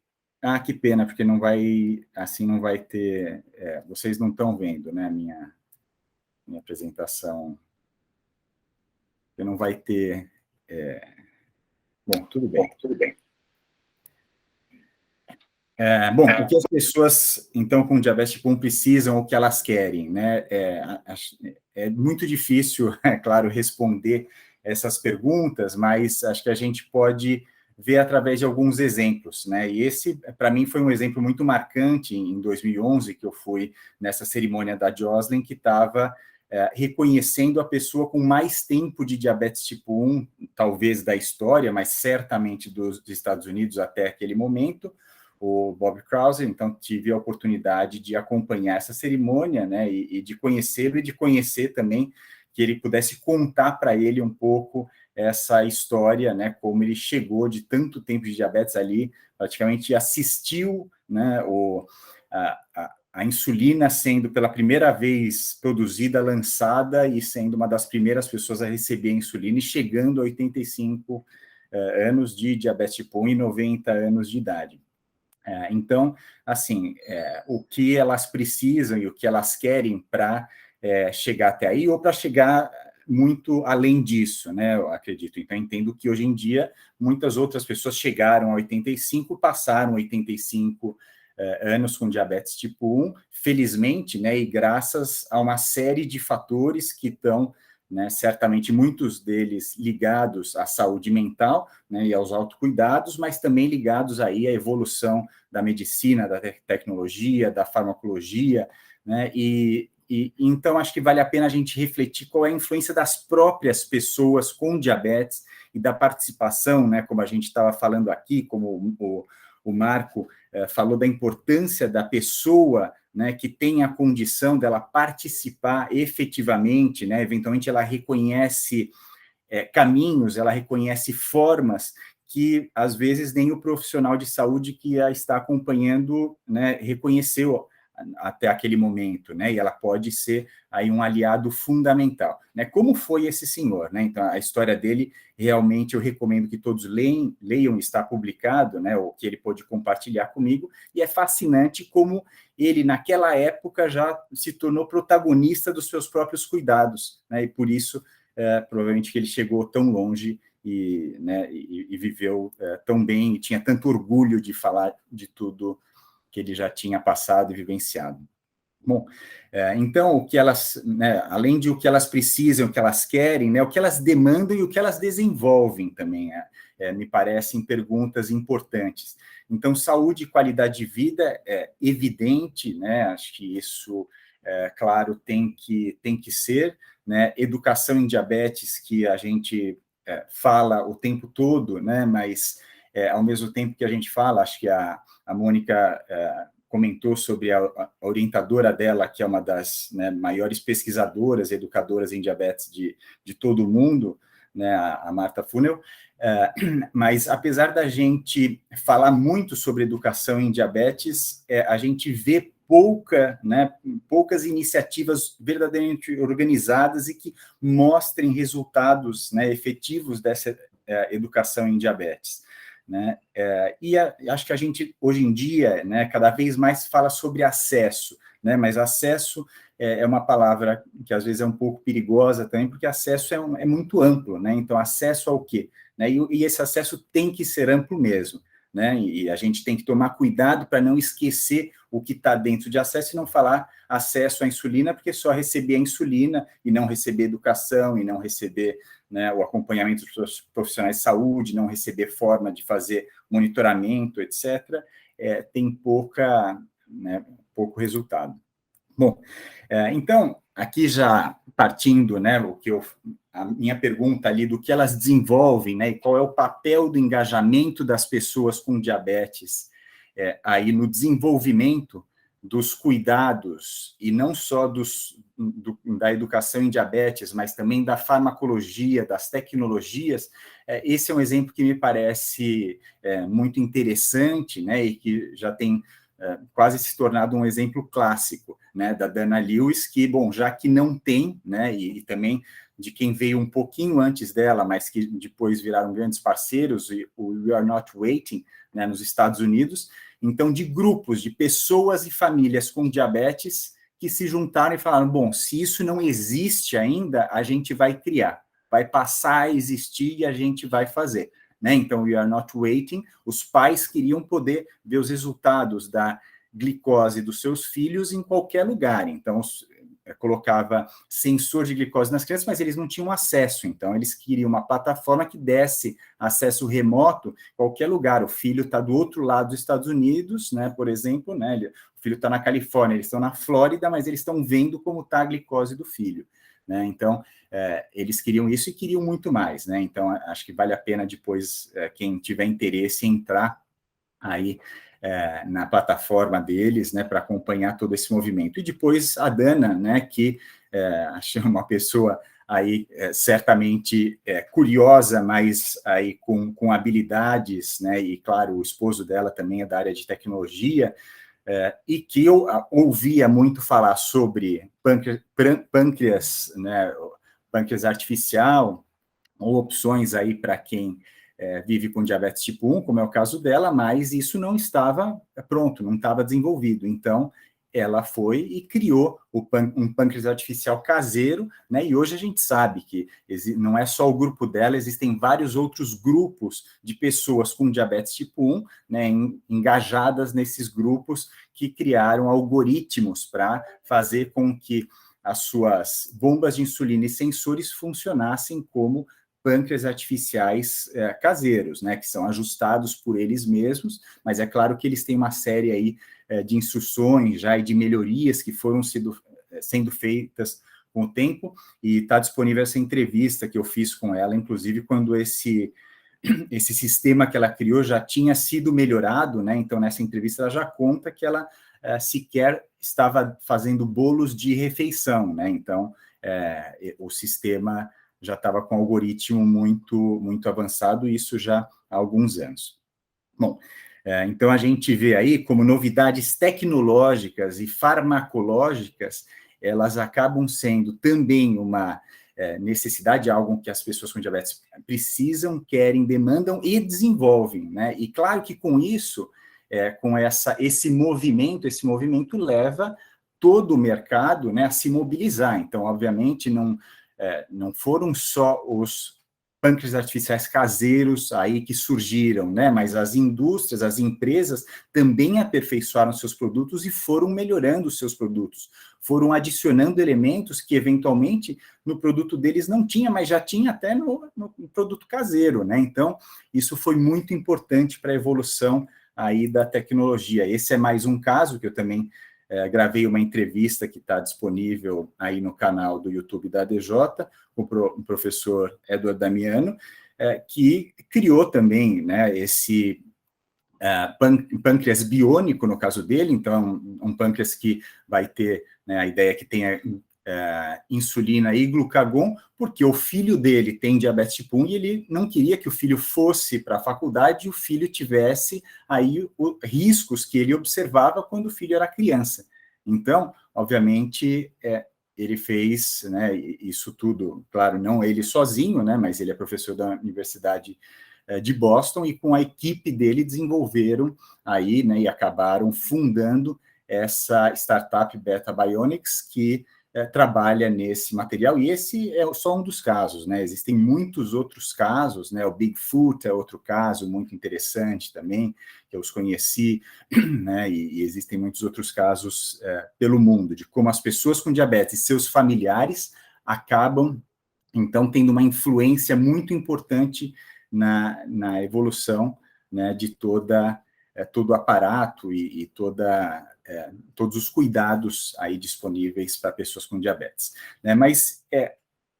S4: que pena, porque não vai ter... vocês não estão vendo, né, minha apresentação... Você não vai ter... Bom, tudo bem. Bom, o que as pessoas, então, com diabetes tipo 1 precisam, o que elas querem, né? É muito difícil, é claro, responder essas perguntas, mas acho que a gente pode ver através de alguns exemplos, né? E esse, para mim, foi um exemplo muito marcante em 2011, que eu fui nessa cerimônia da Joslin, que estava reconhecendo a pessoa com mais tempo de diabetes tipo 1, talvez da história, mas certamente dos Estados Unidos até aquele momento, o Bob Krause. Então, tive a oportunidade de acompanhar essa cerimônia, né, e de conhecê-lo, e de conhecer também, que ele pudesse contar para ele um pouco essa história, né, como ele chegou de tanto tempo de diabetes ali, praticamente assistiu, né, a insulina sendo pela primeira vez produzida, lançada, e sendo uma das primeiras pessoas a receber a insulina, e chegando a 85 anos de diabetes tipo 1 e 90 anos de idade. Então, assim, o que elas precisam e o que elas querem para chegar até aí, ou para chegar muito além disso, né, eu acredito. Então, entendo que hoje em dia muitas outras pessoas chegaram a 85, passaram 85 anos com diabetes tipo 1, felizmente, né, e graças a uma série de fatores que estão, né, certamente muitos deles ligados à saúde mental, né, e aos autocuidados, mas também ligados aí à evolução da medicina, da tecnologia, da farmacologia, né, e Então, acho que vale a pena a gente refletir qual é a influência das próprias pessoas com diabetes e da participação, né, como a gente estava falando aqui, como o Marco falou da importância da pessoa, né, que tem a condição dela participar efetivamente, né, eventualmente ela reconhece caminhos, ela reconhece formas que, às vezes, nem o profissional de saúde que a está acompanhando, né, reconheceu até aquele momento, né, e ela pode ser aí um aliado fundamental, né, como foi esse senhor, né, então a história dele, realmente eu recomendo que todos leiam, está publicado, né, o que ele pôde compartilhar comigo, e é fascinante como ele, naquela época, já se tornou protagonista dos seus próprios cuidados, né, e por isso, provavelmente que ele chegou tão longe e, né, e viveu tão bem, e tinha tanto orgulho de falar de tudo que ele já tinha passado e vivenciado. Bom, então, o que elas, né, além de o que elas precisam, o que elas querem, né, o que elas demandam e o que elas desenvolvem também, me parecem perguntas importantes. Então, saúde e qualidade de vida é evidente, né, acho que isso, claro, tem que ser, né, educação em diabetes, que a gente fala o tempo todo, né, mas ao mesmo tempo que a gente fala, acho que a Mônica comentou sobre a orientadora dela, que é uma das, né, maiores pesquisadoras e educadoras em diabetes de todo o mundo, né, a Marta Funel, mas apesar da gente falar muito sobre educação em diabetes, a gente vê poucas iniciativas verdadeiramente organizadas e que mostrem resultados, né, efetivos dessa educação em diabetes. Né? E acho que a gente, hoje em dia, né, cada vez mais fala sobre acesso, né, mas acesso é uma palavra que às vezes é um pouco perigosa também, porque acesso é muito amplo, né? Então, acesso ao quê? Né? E esse acesso tem que ser amplo mesmo, né? E a gente tem que tomar cuidado para não esquecer o que está dentro de acesso e não falar acesso à insulina, porque só receber a insulina e não receber educação e não receber, né, o acompanhamento dos profissionais de saúde, não receber forma de fazer monitoramento, etc., tem pouco resultado. Bom, então, aqui já partindo, né, a minha pergunta ali do que elas desenvolvem, né, e qual é o papel do engajamento das pessoas com diabetes aí no desenvolvimento dos cuidados, e não só da educação em diabetes, mas também da farmacologia, das tecnologias, esse é um exemplo que me parece muito interessante, né, e que já tem quase se tornado um exemplo clássico, né, da Dana Lewis, que, bom, já que não tem, né, e também de quem veio um pouquinho antes dela, mas que depois viraram grandes parceiros, o We Are Not Waiting, né, nos Estados Unidos, então, de grupos, de pessoas e famílias com diabetes que se juntaram e falaram, bom, se isso não existe ainda, a gente vai criar, vai passar a existir e a gente vai fazer. Né? Então, We Are Not Waiting, os pais queriam poder ver os resultados da glicose dos seus filhos em qualquer lugar. Então, colocava sensor de glicose nas crianças, mas eles não tinham acesso. Então, eles queriam uma plataforma que desse acesso remoto em qualquer lugar. O filho está do outro lado dos Estados Unidos, né, por exemplo, né, o filho está na Califórnia, eles estão na Flórida, mas eles estão vendo como está a glicose do filho. Né? Então, eles queriam isso e queriam muito mais. Né? Então, acho que vale a pena depois, quem tiver interesse, entrar aí na plataforma deles, né, para acompanhar todo esse movimento. E depois a Dana, né, que acho uma pessoa aí certamente curiosa, mas aí com habilidades, né, e claro, o esposo dela também é da área de tecnologia, e que eu ouvia muito falar sobre pâncreas, né, pâncreas artificial, ou opções aí para quem vive com diabetes tipo 1, como é o caso dela, mas isso não estava pronto, não estava desenvolvido. Então, ela foi e criou um pâncreas artificial caseiro, né? E hoje a gente sabe que não é só o grupo dela, existem vários outros grupos de pessoas com diabetes tipo 1, né, engajadas nesses grupos que criaram algoritmos para fazer com que as suas bombas de insulina e sensores funcionassem como pâncreas artificiais caseiros, né, que são ajustados por eles mesmos, mas é claro que eles têm uma série aí de instruções já e de melhorias que foram sendo feitas com o tempo, e está disponível essa entrevista que eu fiz com ela, inclusive quando esse sistema que ela criou já tinha sido melhorado, né? Então, nessa entrevista, ela já conta que ela sequer estava fazendo bolos de refeição, né? Então, o sistema já estava com um algoritmo muito avançado, isso já há alguns anos. Bom, então a gente vê aí como novidades tecnológicas e farmacológicas, elas acabam sendo também uma necessidade, algo que as pessoas com diabetes precisam, querem, demandam e desenvolvem, né? E claro que com isso, com esse movimento leva todo o mercado, né, a se mobilizar. Então, obviamente, não foram só os pâncreas artificiais caseiros aí que surgiram, né? Mas as indústrias, as empresas também aperfeiçoaram seus produtos e foram melhorando os seus produtos, foram adicionando elementos que eventualmente no produto deles não tinha, mas já tinha até no produto caseiro, né? Então, isso foi muito importante para a evolução aí da tecnologia. Esse é mais um caso que eu também gravei uma entrevista que está disponível aí no canal do YouTube da ADJ, com o professor Edward Damiano, que criou também, né, esse pâncreas biônico, no caso dele, então um pâncreas que vai ter, né, a ideia que tenha insulina e glucagon, porque o filho dele tem diabetes tipo 1 e ele não queria que o filho fosse para a faculdade e o filho tivesse aí riscos que ele observava quando o filho era criança. Então, obviamente, ele fez, né, isso tudo, claro, não ele sozinho, né, mas ele é professor da Universidade de Boston, e com a equipe dele desenvolveram aí, né, e acabaram fundando essa startup Beta Bionics, que trabalha nesse material, e esse é só um dos casos, né? Existem muitos outros casos, né? O Bigfoot é outro caso muito interessante também, que eu os conheci, né? E existem muitos outros casos pelo mundo, de como as pessoas com diabetes e seus familiares acabam, então, tendo uma influência muito importante na evolução, né, de todo o aparato e todos os cuidados aí disponíveis para pessoas com diabetes, né? Mas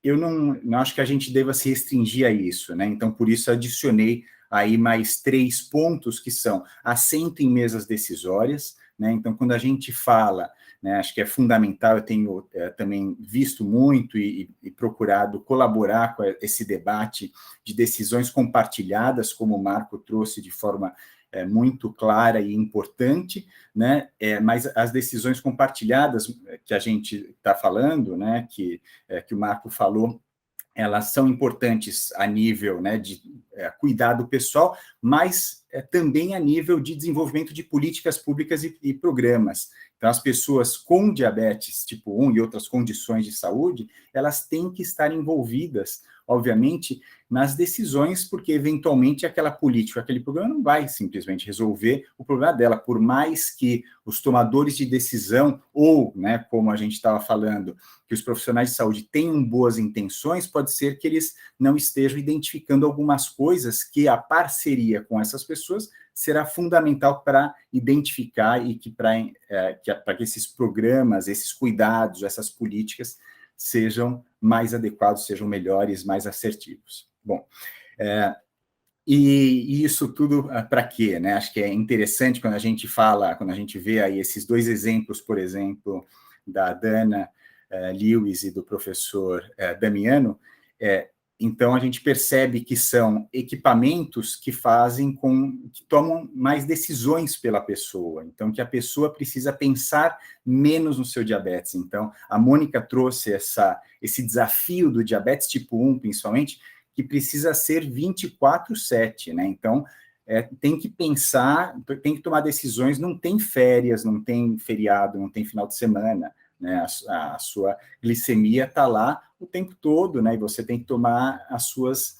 S4: eu não acho que a gente deva se restringir a isso, né? Então, por isso, adicionei aí mais 3 pontos que são assento em mesas decisórias, né? Então, quando a gente fala, né, acho que é fundamental, eu tenho também visto muito e procurado colaborar com esse debate de decisões compartilhadas, como o Marco trouxe de forma muito clara e importante, né? Mas as decisões compartilhadas que a gente está falando, né, que o Marco falou, elas são importantes a nível, né, de cuidado pessoal, mas também a nível de desenvolvimento de políticas públicas e programas. Então, as pessoas com diabetes tipo 1 e outras condições de saúde, elas têm que estar envolvidas, obviamente, nas decisões, porque, eventualmente, aquela política, aquele programa não vai simplesmente resolver o problema dela, por mais que os tomadores de decisão, ou, né, como a gente estava falando, que os profissionais de saúde tenham boas intenções, pode ser que eles não estejam identificando algumas coisas que a parceria com essas pessoas será fundamental para identificar e para que esses programas, esses cuidados, essas políticas sejam mais adequados, sejam melhores, mais assertivos. Bom, e isso tudo para quê, né? Acho que é interessante quando a gente vê aí esses 2 exemplos, por exemplo, da Dana Lewis e do professor Damiano, então a gente percebe que são equipamentos que que tomam mais decisões pela pessoa, então que a pessoa precisa pensar menos no seu diabetes. Então, a Mônica trouxe esse desafio do diabetes tipo 1, principalmente, que precisa ser 24/7, né? Então, tem que pensar, tem que tomar decisões, não tem férias, não tem feriado, não tem final de semana, né? A sua glicemia está lá o tempo todo, né? E você tem que tomar as suas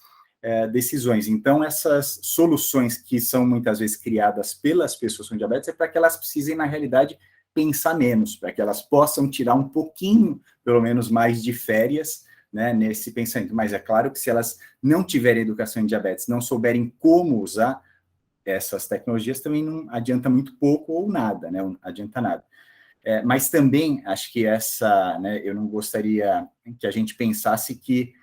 S4: decisões. Então, essas soluções que são muitas vezes criadas pelas pessoas com diabetes é para que elas precisem, na realidade, pensar menos, para que elas possam tirar um pouquinho, pelo menos, mais de férias, né, nesse pensamento. Mas é claro que se elas não tiverem educação em diabetes, não souberem como usar essas tecnologias, também não adianta muito pouco ou nada, né? Não adianta nada. Mas também, acho que eu não gostaria que a gente pensasse que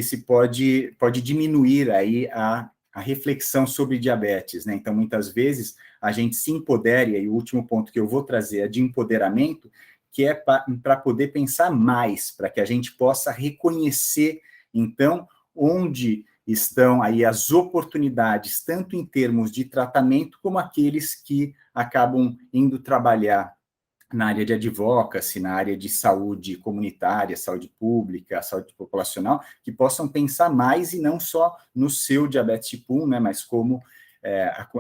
S4: se pode diminuir aí a reflexão sobre diabetes, né? Então, muitas vezes, a gente se empodera, e o último ponto que eu vou trazer é de empoderamento, que é para poder pensar mais, para que a gente possa reconhecer, então, onde estão aí as oportunidades, tanto em termos de tratamento, como aqueles que acabam indo trabalhar na área de advocacy, na área de saúde comunitária, saúde pública, saúde populacional, que possam pensar mais e não só no seu diabetes tipo 1, né, mas como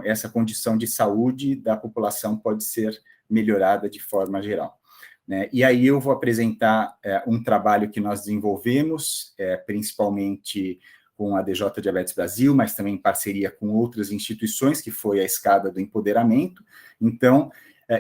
S4: essa condição de saúde da população pode ser melhorada de forma geral. Né? E aí eu vou apresentar um trabalho que nós desenvolvemos, principalmente com a DJ Diabetes Brasil, mas também em parceria com outras instituições, que foi a escada do empoderamento. Então,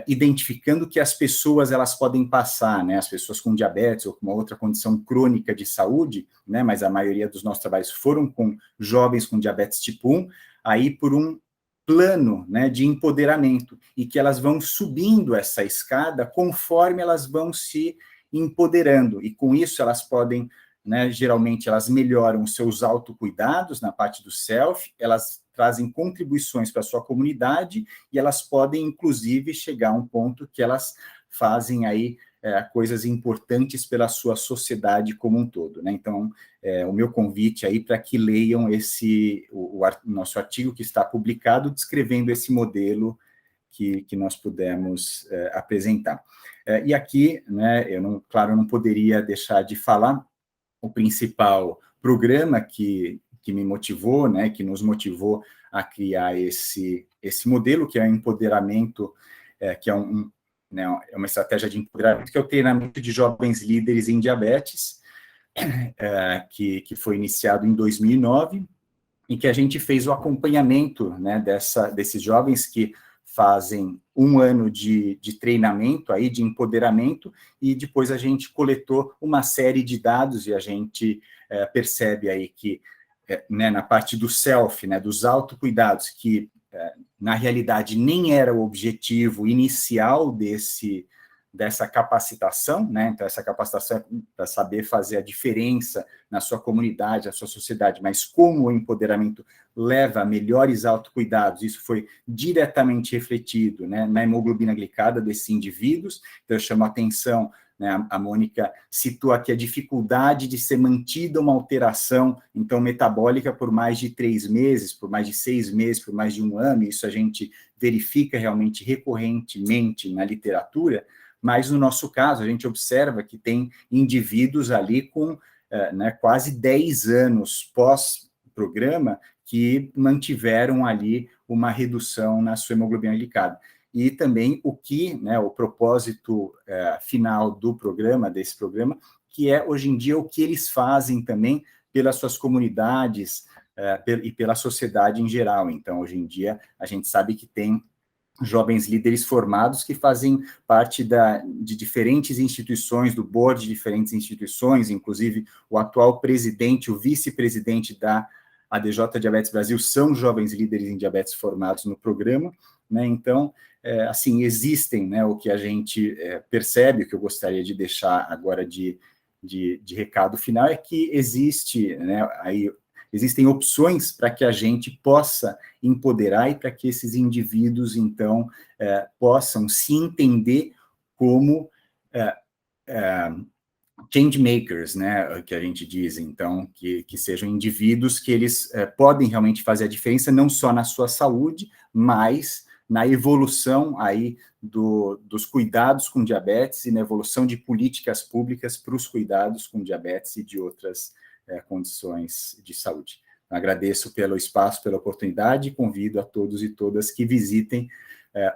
S4: identificando que as pessoas elas podem passar, né, as pessoas com diabetes ou com uma outra condição crônica de saúde, né, mas a maioria dos nossos trabalhos foram com jovens com diabetes tipo 1, aí por um plano, né, de empoderamento, e que elas vão subindo essa escada conforme elas vão se empoderando, e com isso elas podem, né, geralmente elas melhoram os seus autocuidados na parte do self, elas trazem contribuições para a sua comunidade, e elas podem, inclusive, chegar a um ponto que elas fazem aí coisas importantes pela sua sociedade como um todo, né? Então, o meu convite aí para que leiam o nosso artigo que está publicado, descrevendo esse modelo que nós pudemos apresentar. E aqui, né, claro, eu não poderia deixar de falar o principal programa que me motivou, né, que nos motivou a criar esse modelo, que é o empoderamento, que é uma estratégia de empoderamento, que é o treinamento de jovens líderes em diabetes, que foi iniciado em 2009, e que a gente fez o acompanhamento, né, desses jovens que fazem um ano de treinamento, aí, de empoderamento, e depois a gente coletou uma série de dados, e a gente percebe aí que, né, na parte do self, né, dos autocuidados, que na realidade nem era o objetivo inicial dessa capacitação, né? Então, essa capacitação é para saber fazer a diferença na sua comunidade, na sua sociedade, mas como o empoderamento leva a melhores autocuidados, isso foi diretamente refletido, né, na hemoglobina glicada desses indivíduos. Então, eu chamo a atenção, né, a Mônica citou aqui a dificuldade de ser mantida uma alteração, então, metabólica por mais de 3 meses, por mais de 6 meses, por mais de 1 ano, isso a gente verifica realmente recorrentemente na literatura, mas no nosso caso, a gente observa que tem indivíduos ali com né, quase 10 anos pós-programa que mantiveram ali uma redução na sua hemoglobina glicada. E também o propósito final do programa, desse programa, que é, hoje em dia, o que eles fazem também pelas suas comunidades e pela sociedade em geral. Então, hoje em dia, a gente sabe que tem jovens líderes formados que fazem parte de diferentes instituições, do board de diferentes instituições, inclusive o atual presidente, o vice-presidente da ADJ Diabetes Brasil são jovens líderes em diabetes formados no programa, né? Então, assim, existem, né, o que a gente percebe, o que eu gostaria de deixar agora de recado final, é que existe, né, aí existem opções para que a gente possa empoderar e para que esses indivíduos, então, possam se entender como change makers, né, que a gente diz, então, que sejam indivíduos que eles podem realmente fazer a diferença, não só na sua saúde, mas na evolução aí dos cuidados com diabetes e na evolução de políticas públicas para os cuidados com diabetes e de outras condições de saúde. Agradeço pelo espaço, pela oportunidade e convido a todos e todas que visitem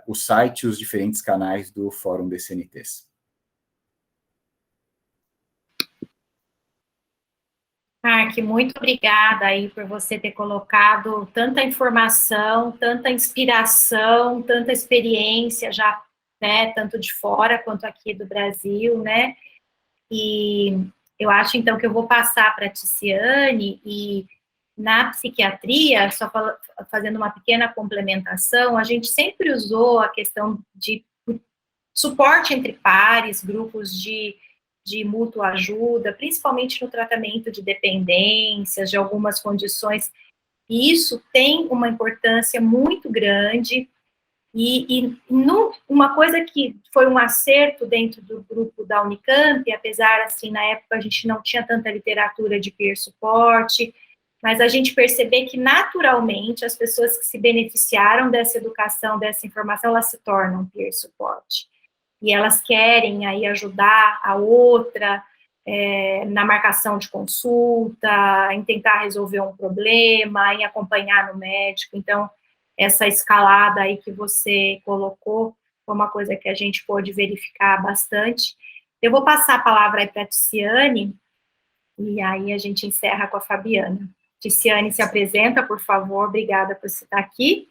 S4: o site e os diferentes canais do Fórum DCNTs.
S1: Mark, muito obrigada aí por você ter colocado tanta informação, tanta inspiração, tanta experiência já, né, tanto de fora quanto aqui do Brasil, né, e eu acho, então, que eu vou passar para a Ticiane, e na psiquiatria, fazendo uma pequena complementação, a gente sempre usou a questão de suporte entre pares, grupos de mútua ajuda, principalmente no tratamento de dependências, de algumas condições. E isso tem uma importância muito grande. Uma coisa que foi um acerto dentro do grupo da Unicamp, apesar, assim, na época a gente não tinha tanta literatura de peer support, mas a gente perceber que, naturalmente, as pessoas que se beneficiaram dessa educação, dessa informação, elas se tornam peer support. E elas querem aí ajudar a outra na marcação de consulta, em tentar resolver um problema, em acompanhar no médico. Então, essa escalada aí que você colocou foi uma coisa que a gente pôde verificar bastante. Eu vou passar a palavra aí para a Ticiane, e aí a gente encerra com a Fabiana. Ticiane, se apresenta, por favor. Obrigada por você estar aqui.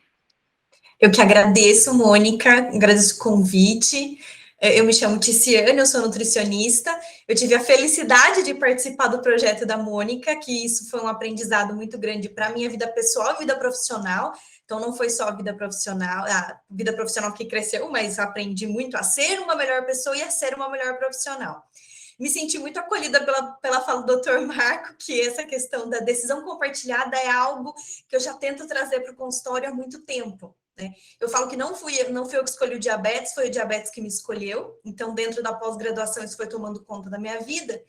S6: Eu que agradeço, Mônica, agradeço o convite. Eu me chamo Ticiane, eu sou nutricionista. Eu tive a felicidade de participar do projeto da Mônica, que isso foi um aprendizado muito grande para a minha vida pessoal e vida profissional. Então, não foi só a vida profissional que cresceu, mas aprendi muito a ser uma melhor pessoa e a ser uma melhor profissional. Me senti muito acolhida pela fala do Dr. Marco, que essa questão da decisão compartilhada é algo que eu já tento trazer para o consultório há muito tempo. Né? Eu falo que não fui eu que escolhi o diabetes, foi o diabetes que me escolheu. Então, dentro da pós-graduação, isso foi tomando conta da minha vida.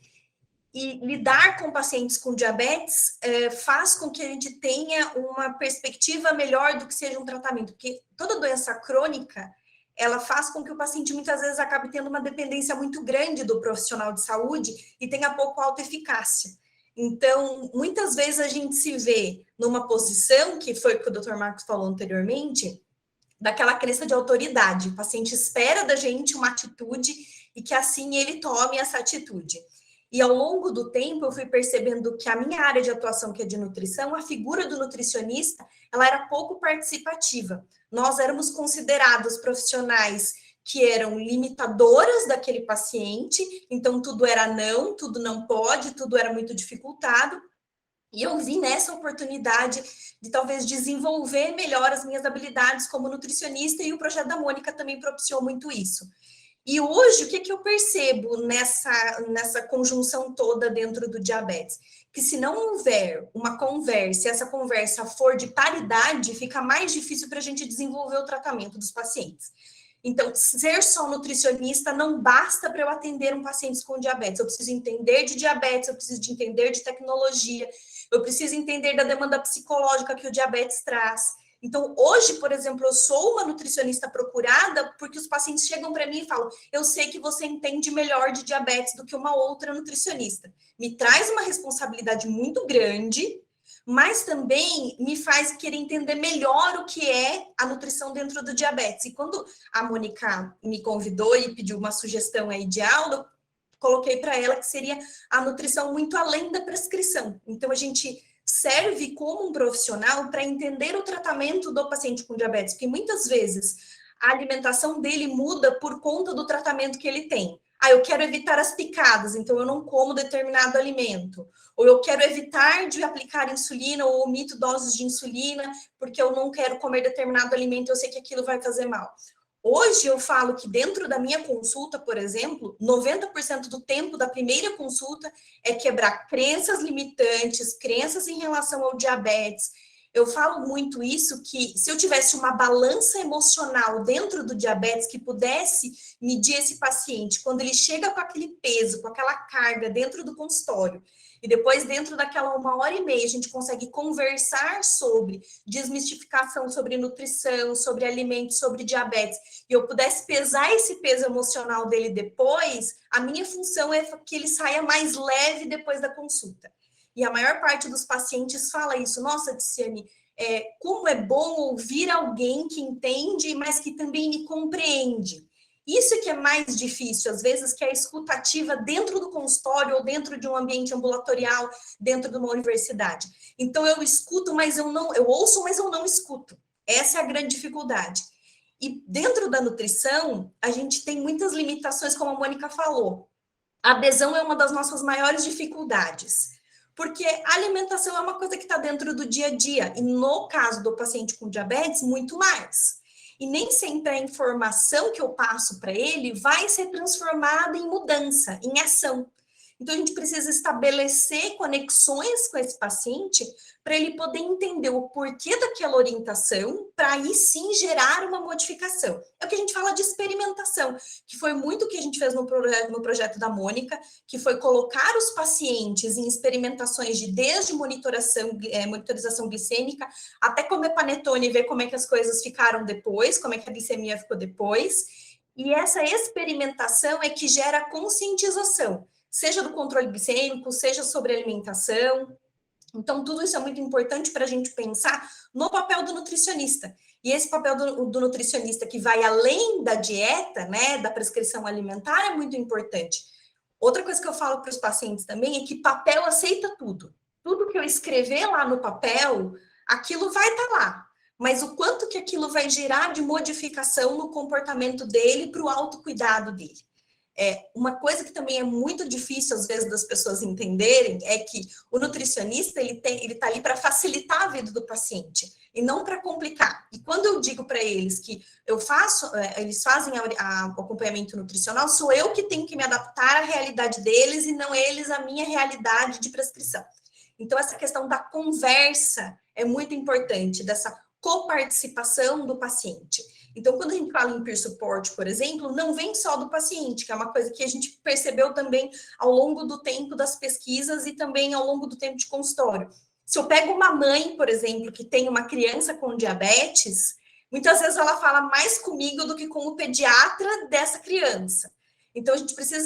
S6: E lidar com pacientes com diabetes faz com que a gente tenha uma perspectiva melhor do que seja um tratamento, porque toda doença crônica, ela faz com que o paciente muitas vezes acabe tendo uma dependência muito grande do profissional de saúde e tenha pouco autoeficácia. Então, muitas vezes a gente se vê numa posição, que foi o que o Dr. Marcos falou anteriormente, daquela crença de autoridade. O paciente espera da gente uma atitude e que assim ele tome essa atitude. E ao longo do tempo eu fui percebendo que a minha área de atuação, que é de nutrição, a figura do nutricionista, ela era pouco participativa. Nós éramos considerados profissionais que eram limitadoras daquele paciente, então tudo era não, tudo não pode, tudo era muito dificultado. E eu vi nessa oportunidade de talvez desenvolver melhor as minhas habilidades como nutricionista, e o projeto da Mônica também propiciou muito isso. E hoje, o que eu percebo nessa conjunção toda dentro do diabetes? Que se não houver uma conversa, e essa conversa for de paridade, fica mais difícil para a gente desenvolver o tratamento dos pacientes. Então, ser só nutricionista não basta para eu atender um paciente com diabetes. Eu preciso entender de diabetes, eu preciso de entender de tecnologia, eu preciso entender da demanda psicológica que o diabetes traz. Então, hoje, por exemplo, eu sou uma nutricionista procurada porque os pacientes chegam para mim e falam: eu sei que você entende melhor de diabetes do que uma outra nutricionista. Me traz uma responsabilidade muito grande, mas também me faz querer entender melhor o que é a nutrição dentro do diabetes. E quando a Mônica me convidou e pediu uma sugestão aí de aula, eu coloquei para ela que seria a nutrição muito além da prescrição. Então, a gente serve como um profissional para entender o tratamento do paciente com diabetes, porque muitas vezes a alimentação dele muda por conta do tratamento que ele tem. Eu quero evitar as picadas, então eu não como determinado alimento. Ou eu quero evitar de aplicar insulina ou omito doses de insulina porque eu não quero comer determinado alimento, eu sei que aquilo vai fazer mal. Hoje eu falo que dentro da minha consulta, por exemplo, 90% do tempo da primeira consulta é quebrar crenças limitantes, crenças em relação ao diabetes. Eu falo muito isso, que se eu tivesse uma balança emocional dentro do diabetes que pudesse medir esse paciente, quando ele chega com aquele peso, com aquela carga dentro do consultório, e depois dentro daquela 1h30 a gente consegue conversar sobre desmistificação, sobre nutrição, sobre alimentos, sobre diabetes, e eu pudesse pesar esse peso emocional dele depois, a minha função é que ele saia mais leve depois da consulta. E a maior parte dos pacientes fala isso: nossa, Ticiane, como é bom ouvir alguém que entende, mas que também me compreende. Isso que é mais difícil, às vezes, que é a escutativa dentro do consultório ou dentro de um ambiente ambulatorial, dentro de uma universidade. Então, eu escuto, mas eu ouço, mas eu não escuto. Essa é a grande dificuldade. E dentro da nutrição, a gente tem muitas limitações, como a Mônica falou. A adesão é uma das nossas maiores dificuldades, porque a alimentação é uma coisa que está dentro do dia a dia, e no caso do paciente com diabetes, muito mais. e nem sempre a informação que eu passo para ele vai ser transformada em mudança, em ação. Então, a gente precisa estabelecer conexões com esse paciente para ele poder entender o porquê daquela orientação, para aí sim gerar uma modificação. É o que a gente fala de experimentação, que foi muito o que a gente fez no projeto da Mônica, que foi colocar os pacientes em experimentações de desde monitorização glicêmica, até comer panetone e ver como é que as coisas ficaram depois, como é que a glicemia ficou depois. E essa experimentação é que gera conscientização, seja do controle glicêmico, seja sobre alimentação. Então, tudo isso é muito importante para a gente pensar no papel do nutricionista. E esse papel do nutricionista que vai além da dieta, né, da prescrição alimentar, é muito importante. Outra coisa que eu falo para os pacientes também é que papel aceita tudo. Tudo que eu escrever lá no papel, aquilo vai estar lá. Mas o quanto que aquilo vai gerar de modificação no comportamento dele para o autocuidado dele. Uma coisa que também é muito difícil, às vezes, das pessoas entenderem, é que o nutricionista, ele está ali para facilitar a vida do paciente, e não para complicar. E quando eu digo para eles que eles fazem o acompanhamento nutricional, sou eu que tenho que me adaptar à realidade deles, e não eles à minha realidade de prescrição. Então, essa questão da conversa é muito importante, dessa coparticipação do paciente. Então, quando a gente fala em peer support, por exemplo, não vem só do paciente, que é uma coisa que a gente percebeu também ao longo do tempo das pesquisas e também ao longo do tempo de consultório. Se eu pego uma mãe, por exemplo, que tem uma criança com diabetes, muitas vezes ela fala mais comigo do que com o pediatra dessa criança. Então, a gente precisa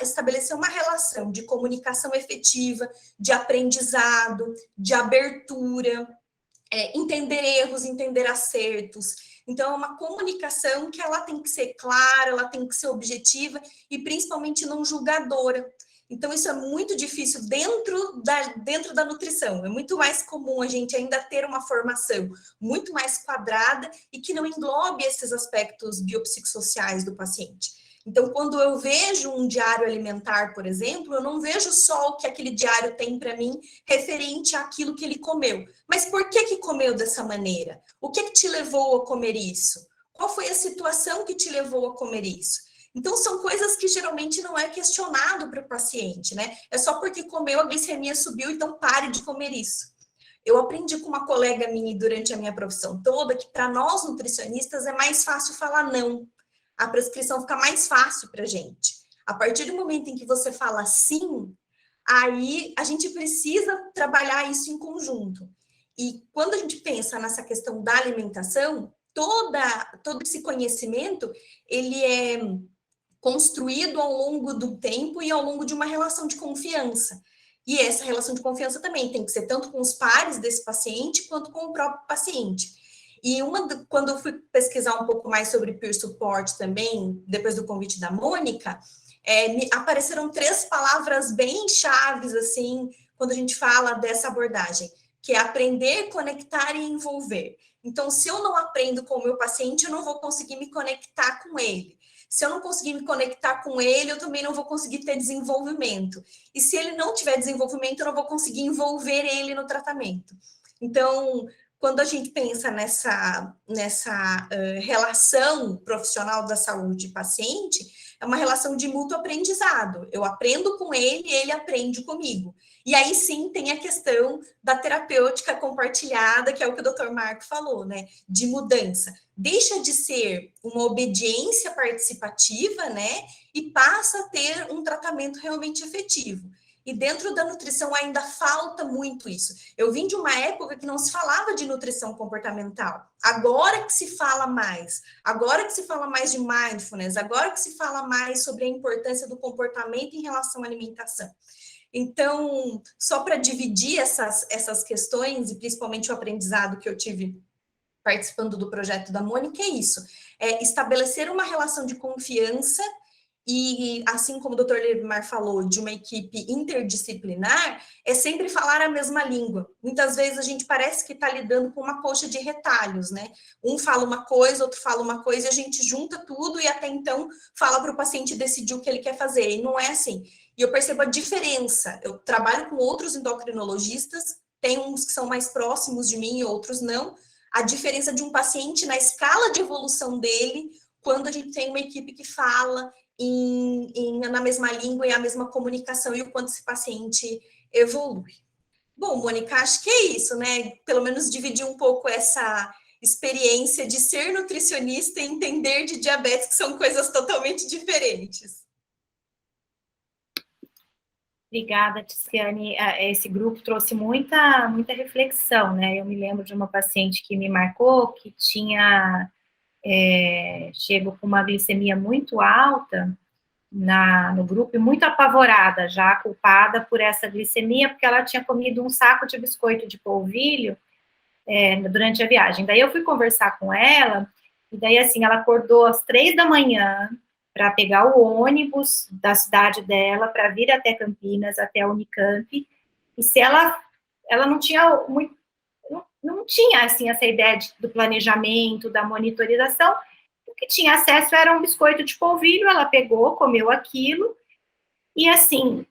S6: estabelecer uma relação de comunicação efetiva, de aprendizado, de abertura, entender erros, entender acertos. Então, é uma comunicação que ela tem que ser clara, ela tem que ser objetiva e principalmente não julgadora. Então, isso é muito difícil dentro da nutrição. É muito mais comum a gente ainda ter uma formação muito mais quadrada e que não englobe esses aspectos biopsicossociais do paciente. Então, quando eu vejo um diário alimentar, por exemplo, eu não vejo só o que aquele diário tem para mim referente àquilo que ele comeu. Mas por que comeu dessa maneira? O que te levou a comer isso? Qual foi a situação que te levou a comer isso? Então, são coisas que geralmente não é questionado para o paciente, né? É só porque comeu, a glicemia subiu, então pare de comer isso. Eu aprendi com uma colega minha durante a minha profissão toda que para nós nutricionistas é mais fácil falar não. A prescrição fica mais fácil para a gente. A partir do momento em que você fala sim, aí a gente precisa trabalhar isso em conjunto. E quando a gente pensa nessa questão da alimentação, todo esse conhecimento, ele é construído ao longo do tempo e ao longo de uma relação de confiança. E essa relação de confiança também tem que ser tanto com os pares desse paciente, quanto com o próprio paciente. E quando eu fui pesquisar um pouco mais sobre peer support também, depois do convite da Mônica, apareceram 3 palavras bem chaves, assim, quando a gente fala dessa abordagem, que é aprender, conectar e envolver. Então, se eu não aprendo com o meu paciente, eu não vou conseguir me conectar com ele. Se eu não conseguir me conectar com ele, eu também não vou conseguir ter desenvolvimento. E se ele não tiver desenvolvimento, eu não vou conseguir envolver ele no tratamento. Então, quando a gente pensa nessa relação profissional da saúde paciente, é uma relação de mútuo aprendizado. Eu aprendo com ele, ele aprende comigo. E aí sim tem a questão da terapêutica compartilhada, que é o que o Dr. Marco falou, né? De mudança. Deixa de ser uma obediência participativa, né? E passa a ter um tratamento realmente efetivo. E dentro da nutrição ainda falta muito isso. Eu vim de uma época que não se falava de nutrição comportamental. Agora que se fala mais de mindfulness, agora que se fala mais sobre a importância do comportamento em relação à alimentação. Então, só para dividir essas questões, e principalmente o aprendizado que eu tive participando do projeto da Mônica, é isso. É estabelecer uma relação de confiança. E, assim como o Dr. Levimar falou, de uma equipe interdisciplinar, é sempre falar a mesma língua. Muitas vezes a gente parece que está lidando com uma coxa de retalhos, né? Um fala uma coisa, outro fala uma coisa, e a gente junta tudo e até então fala para o paciente decidir o que ele quer fazer. E não é assim. E eu percebo a diferença. Eu trabalho com outros endocrinologistas, tem uns que são mais próximos de mim e outros não. a diferença de um paciente na escala de evolução dele, quando a gente tem uma equipe que fala na mesma língua e a mesma comunicação, e o quanto esse paciente evolui. Bom, Mônica, acho que é isso, né? Pelo menos dividir um pouco essa experiência de ser nutricionista e entender de diabetes, que são coisas totalmente diferentes.
S1: Obrigada, Tiziane. Esse grupo trouxe muita reflexão, né? Eu me lembro de uma paciente que me marcou, que tinha chego com uma glicemia muito alta no grupo, e muito apavorada, já culpada por essa glicemia, porque ela tinha comido um saco de biscoito de polvilho durante a viagem. Daí eu fui conversar com ela, e daí, assim, ela acordou às 3 da manhã para pegar o ônibus da cidade dela para vir até Campinas, até a Unicamp, e se ela não tinha muito, não tinha, assim, essa ideia do planejamento, da monitorização. O que tinha acesso era um biscoito de polvilho, ela pegou, comeu aquilo, e assim,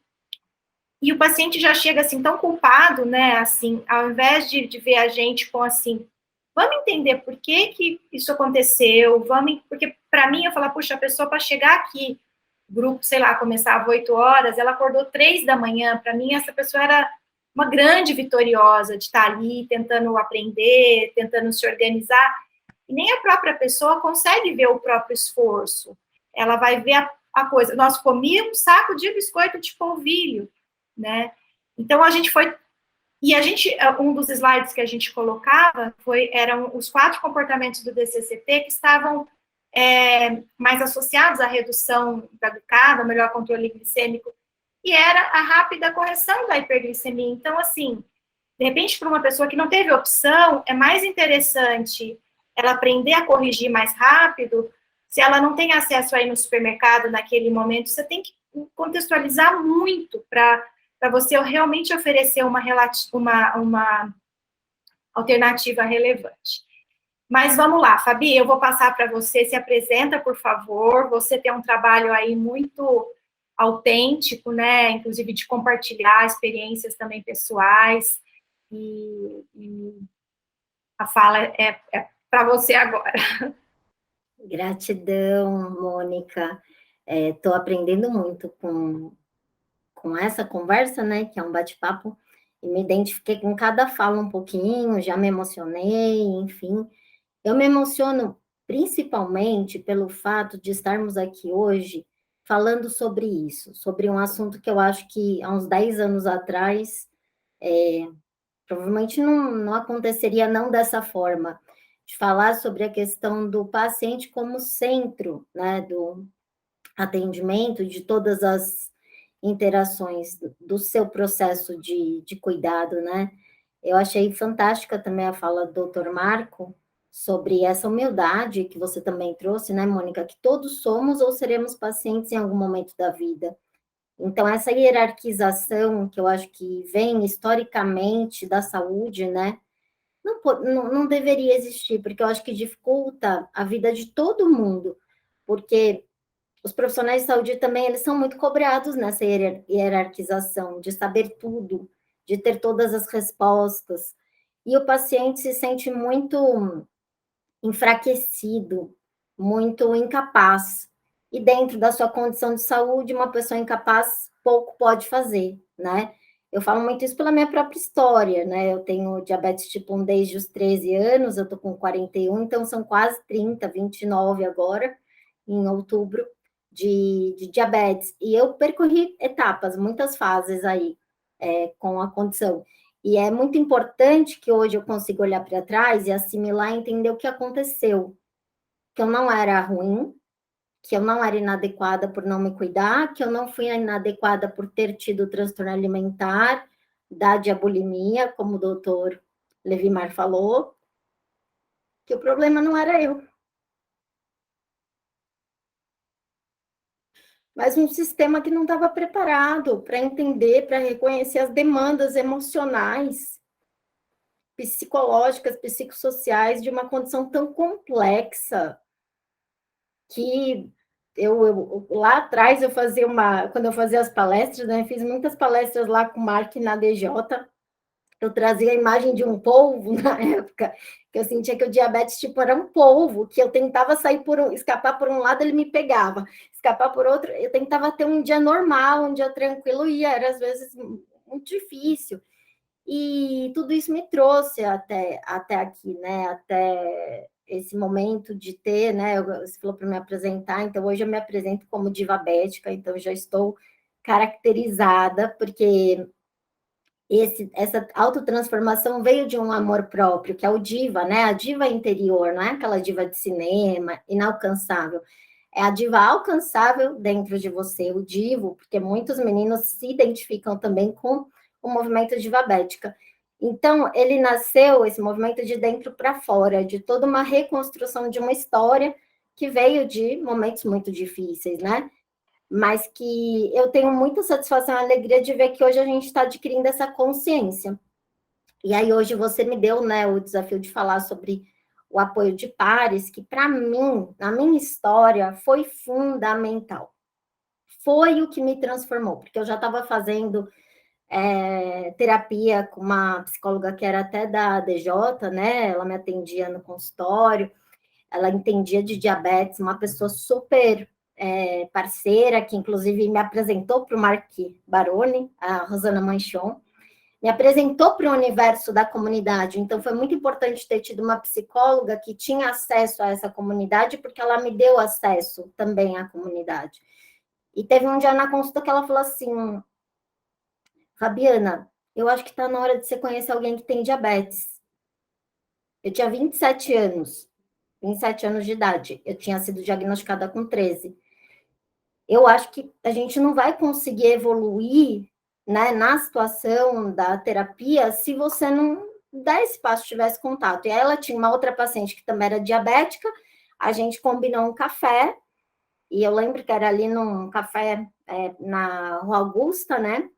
S1: e o paciente já chega assim tão culpado, né, assim, ao invés de ver a gente com assim, vamos entender por que isso aconteceu, porque para mim eu falar, puxa, a pessoa para chegar aqui, o grupo, sei lá, começava 8 horas, ela acordou 3 da manhã, para mim essa pessoa era uma grande vitoriosa de estar ali, tentando aprender, tentando se organizar, e nem a própria pessoa consegue ver o próprio esforço, ela vai ver a coisa, nós comíamos um saco de biscoito de polvilho, né, então a gente foi, e a gente, um dos slides que a gente colocava, eram os 4 comportamentos do DCCT que estavam mais associados à redução da glicada, melhor controle glicêmico, e era a rápida correção da hiperglicemia. Então, assim, de repente, para uma pessoa que não teve opção, é mais interessante ela aprender a corrigir mais rápido. Se ela não tem acesso aí no supermercado naquele momento, você tem que contextualizar muito para você realmente oferecer uma alternativa relevante. Mas vamos lá, Fabi, eu vou passar para você, se apresenta, por favor. Você tem um trabalho aí muito autêntico, né, inclusive de compartilhar experiências também pessoais, e a fala é para você agora.
S5: Gratidão, Mônica. Estou aprendendo muito com essa conversa, né, que é um bate-papo, e me identifiquei com cada fala um pouquinho, já me emocionei, enfim. Eu me emociono principalmente pelo fato de estarmos aqui hoje falando sobre isso, sobre um assunto que eu acho que há uns 10 anos atrás provavelmente não aconteceria não dessa forma, de falar sobre a questão do paciente como centro, né, do atendimento, de todas as interações do seu processo de cuidado, né? Eu achei fantástica também a fala do Dr. Marco sobre essa humildade que você também trouxe, né, Mônica, que todos somos ou seremos pacientes em algum momento da vida. Então, essa hierarquização que eu acho que vem historicamente da saúde, né, não deveria existir, porque eu acho que dificulta a vida de todo mundo, porque os profissionais de saúde também, eles são muito cobrados nessa hierarquização, de saber tudo, de ter todas as respostas, e o paciente se sente muito enfraquecido, muito incapaz, e dentro da sua condição de saúde, uma pessoa incapaz pouco pode fazer, né? Eu falo muito isso pela minha própria história, né? Eu tenho diabetes tipo 1 desde os 13 anos, eu tô com 41, então são quase 30, 29 agora, em outubro, de diabetes. E eu percorri etapas, muitas fases aí, com a condição. E é muito importante que hoje eu consiga olhar para trás e assimilar e entender o que aconteceu. Que eu não era ruim, que eu não era inadequada por não me cuidar, que eu não fui inadequada por ter tido transtorno alimentar, da diabulimia, como o doutor Levimar falou, que o problema não era eu. Mas um sistema que não estava preparado para entender, para reconhecer as demandas emocionais, psicológicas, psicossociais de uma condição tão complexa que eu lá atrás eu fazia quando eu fazia as palestras, né, fiz muitas palestras lá com o Mark na DJ, eu trazia a imagem de um polvo na época, que eu sentia que o diabetes, tipo, era um polvo, que eu tentava escapar por um lado, ele me pegava, escapar por outro, eu tentava ter um dia normal, um dia tranquilo, e era, às vezes, muito difícil. E tudo isso me trouxe até aqui, né? Até esse momento de ter, né? Você falou para me apresentar, então hoje eu me apresento como diabética, então já estou caracterizada, porque essa autotransformação veio de um amor próprio, que é o diva, né? A diva interior, não é aquela diva de cinema, inalcançável. É a diva alcançável dentro de você, o divo, porque muitos meninos se identificam também com o movimento divabética. Então, ele nasceu, esse movimento, de dentro para fora, de toda uma reconstrução de uma história que veio de momentos muito difíceis, né? Mas que eu tenho muita satisfação e alegria de ver que hoje a gente está adquirindo essa consciência. E aí hoje você me deu, né, o desafio de falar sobre o apoio de pares, que para mim, na minha história, foi fundamental. Foi o que me transformou, porque eu já estava fazendo terapia com uma psicóloga que era até da DJ, né? Ela me atendia no consultório, ela entendia de diabetes, uma pessoa super parceira, que inclusive me apresentou para o Mark Baroni, a Rosana Manchon, me apresentou para o universo da comunidade. Então, foi muito importante ter tido uma psicóloga que tinha acesso a essa comunidade, porque ela me deu acesso também à comunidade. E teve um dia na consulta que ela falou assim: Fabiana, eu acho que está na hora de você conhecer alguém que tem diabetes. Eu tinha 27 anos de idade. Eu tinha sido diagnosticada com 13. Eu acho que a gente não vai conseguir evoluir, né, na situação da terapia se você não der esse passo, tivesse contato. E aí ela tinha uma outra paciente que também era diabética, a gente combinou um café, e eu lembro que era ali num café na Rua Augusta, né?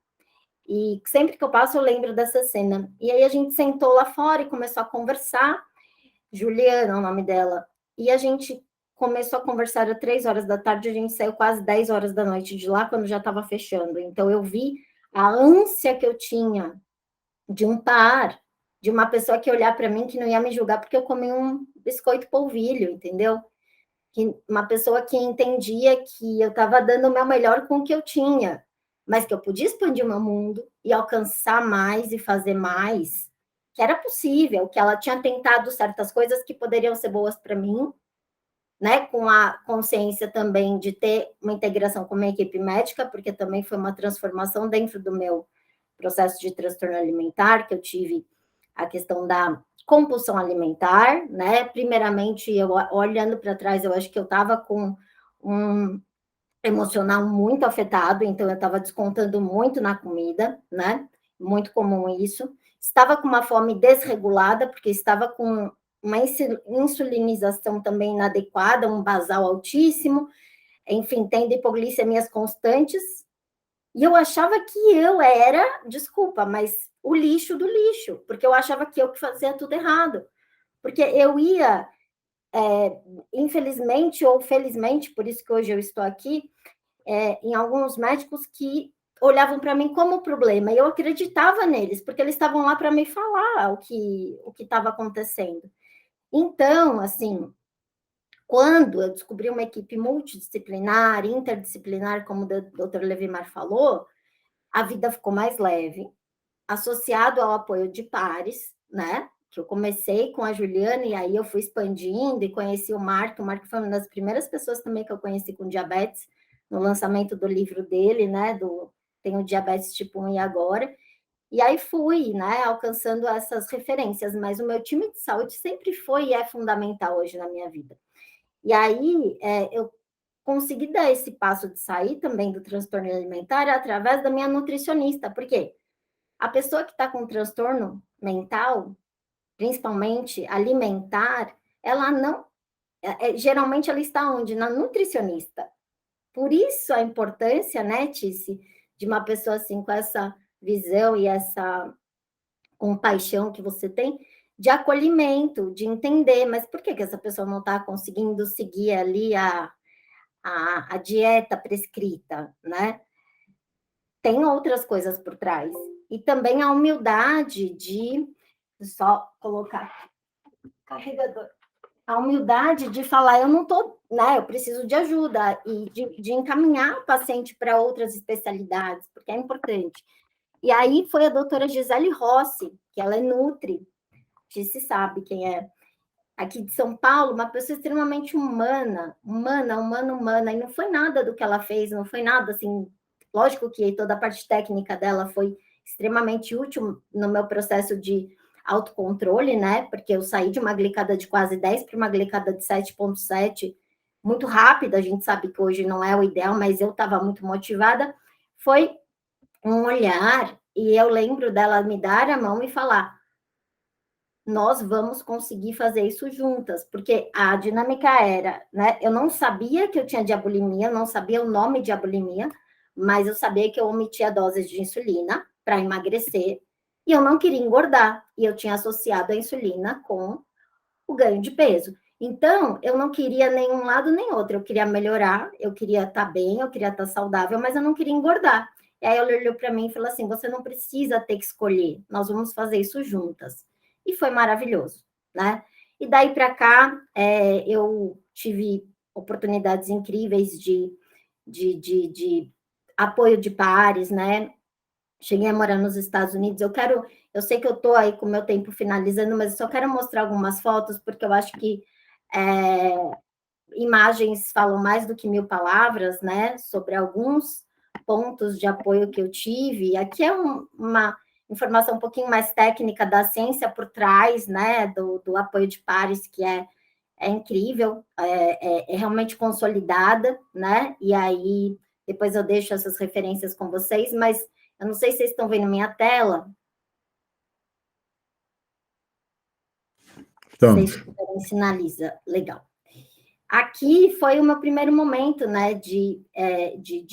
S5: E sempre que eu passo eu lembro dessa cena. E aí a gente sentou lá fora e começou a conversar, Juliana é o nome dela, e a gente começou a conversar às 3 horas da tarde, a gente saiu quase 10 horas da noite de lá, quando já estava fechando. Então, eu vi a ânsia que eu tinha de um par, de uma pessoa que olhar para mim, que não ia me julgar, porque eu comi um biscoito polvilho, entendeu? Uma pessoa que entendia que eu estava dando o meu melhor com o que eu tinha, mas que eu podia expandir o meu mundo e alcançar mais e fazer mais, que era possível, que ela tinha tentado certas coisas que poderiam ser boas para mim, né, com a consciência também de ter uma integração com a minha equipe médica, porque também foi uma transformação dentro do meu processo de transtorno alimentar, que eu tive a questão da compulsão alimentar, né, primeiramente, eu olhando para trás, eu acho que eu estava com um emocional muito afetado, então eu estava descontando muito na comida, né, muito comum isso, estava com uma fome desregulada, porque estava com uma insulinização também inadequada, um basal altíssimo, enfim, tendo hipoglicemias constantes, e eu achava que eu era, desculpa, mas o lixo do lixo, porque eu achava que eu que fazia tudo errado, porque eu ia, infelizmente ou felizmente, por isso que hoje eu estou aqui, em alguns médicos que olhavam para mim como problema, e eu acreditava neles, porque eles estavam lá para me falar o que estava acontecendo. Então, assim, quando eu descobri uma equipe multidisciplinar, interdisciplinar, como o Dr. Levimar falou, a vida ficou mais leve, associado ao apoio de pares, né? Que eu comecei com a Juliana e aí eu fui expandindo e conheci o Marco. O Marco foi uma das primeiras pessoas também que eu conheci com diabetes, no lançamento do livro dele, né? Tenho diabetes tipo 1 e agora. E aí fui, né, alcançando essas referências, mas o meu time de saúde sempre foi e é fundamental hoje na minha vida. E aí eu consegui dar esse passo de sair também do transtorno alimentar através da minha nutricionista, porque a pessoa que está com transtorno mental, principalmente alimentar, ela não, geralmente ela está onde? Na nutricionista. Por isso a importância, né, Tice, de uma pessoa assim com essa visão e essa compaixão que você tem, de acolhimento, de entender, mas por que essa pessoa não está conseguindo seguir ali a dieta prescrita, né? Tem outras coisas por trás. E também a humildade de só colocar carregador. A humildade de falar, eu não estou, né, eu preciso de ajuda, e de encaminhar o paciente para outras especialidades, porque é importante. E aí foi a doutora Gisele Rossi, que ela é nutri, que se sabe quem é, aqui de São Paulo, uma pessoa extremamente humana, e não foi nada do que ela fez, não foi nada, assim, lógico que toda a parte técnica dela foi extremamente útil no meu processo de autocontrole, né, porque eu saí de uma glicada de quase 10 para uma glicada de 7,7, muito rápida, a gente sabe que hoje não é o ideal, mas eu estava muito motivada, foi um olhar, e eu lembro dela me dar a mão e falar, nós vamos conseguir fazer isso juntas, porque a dinâmica era, né, eu não sabia que eu tinha diabulimia, eu não sabia o nome de diabulimia, mas eu sabia que eu omitia doses de insulina para emagrecer, e eu não queria engordar, e eu tinha associado a insulina com o ganho de peso. Então, eu não queria nenhum lado nem outro, eu queria melhorar, eu queria estar bem, eu queria estar saudável, mas eu não queria engordar. E aí ela olhou para mim e falou assim, você não precisa ter que escolher, nós vamos fazer isso juntas. E foi maravilhoso, né? E daí para cá, eu tive oportunidades incríveis de apoio de pares, né? Cheguei a morar nos Estados Unidos. Eu sei que eu estou aí com o meu tempo finalizando, mas eu só quero mostrar algumas fotos, porque eu acho que imagens falam mais do que 1000 palavras, né? Sobre alguns pontos de apoio que eu tive. Aqui é uma informação um pouquinho mais técnica da ciência por trás, né? Do apoio de pares, que é incrível, é realmente consolidada, né? E aí, depois eu deixo essas referências com vocês, mas eu não sei se vocês estão vendo minha tela.
S3: Estamos.
S5: Se vocês puderem, sinaliza. Legal. Aqui foi o meu primeiro momento, né, de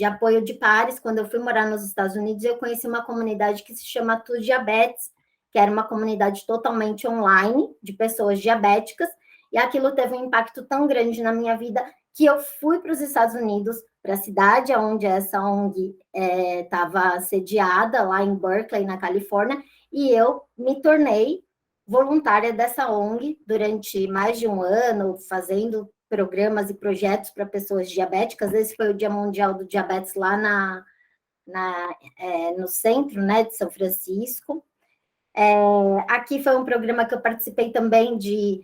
S5: apoio de pares. Quando eu fui morar nos Estados Unidos, eu conheci uma comunidade que se chama Tu Diabetes, que era uma comunidade totalmente online, de pessoas diabéticas, e aquilo teve um impacto tão grande na minha vida que eu fui para os Estados Unidos, para a cidade onde essa ONG estava sediada, lá em Berkeley, na Califórnia, e eu me tornei voluntária dessa ONG durante mais de um ano, fazendo programas e projetos para pessoas diabéticas. Esse foi o Dia Mundial do Diabetes lá no centro, né, de São Francisco. Aqui foi um programa que eu participei também de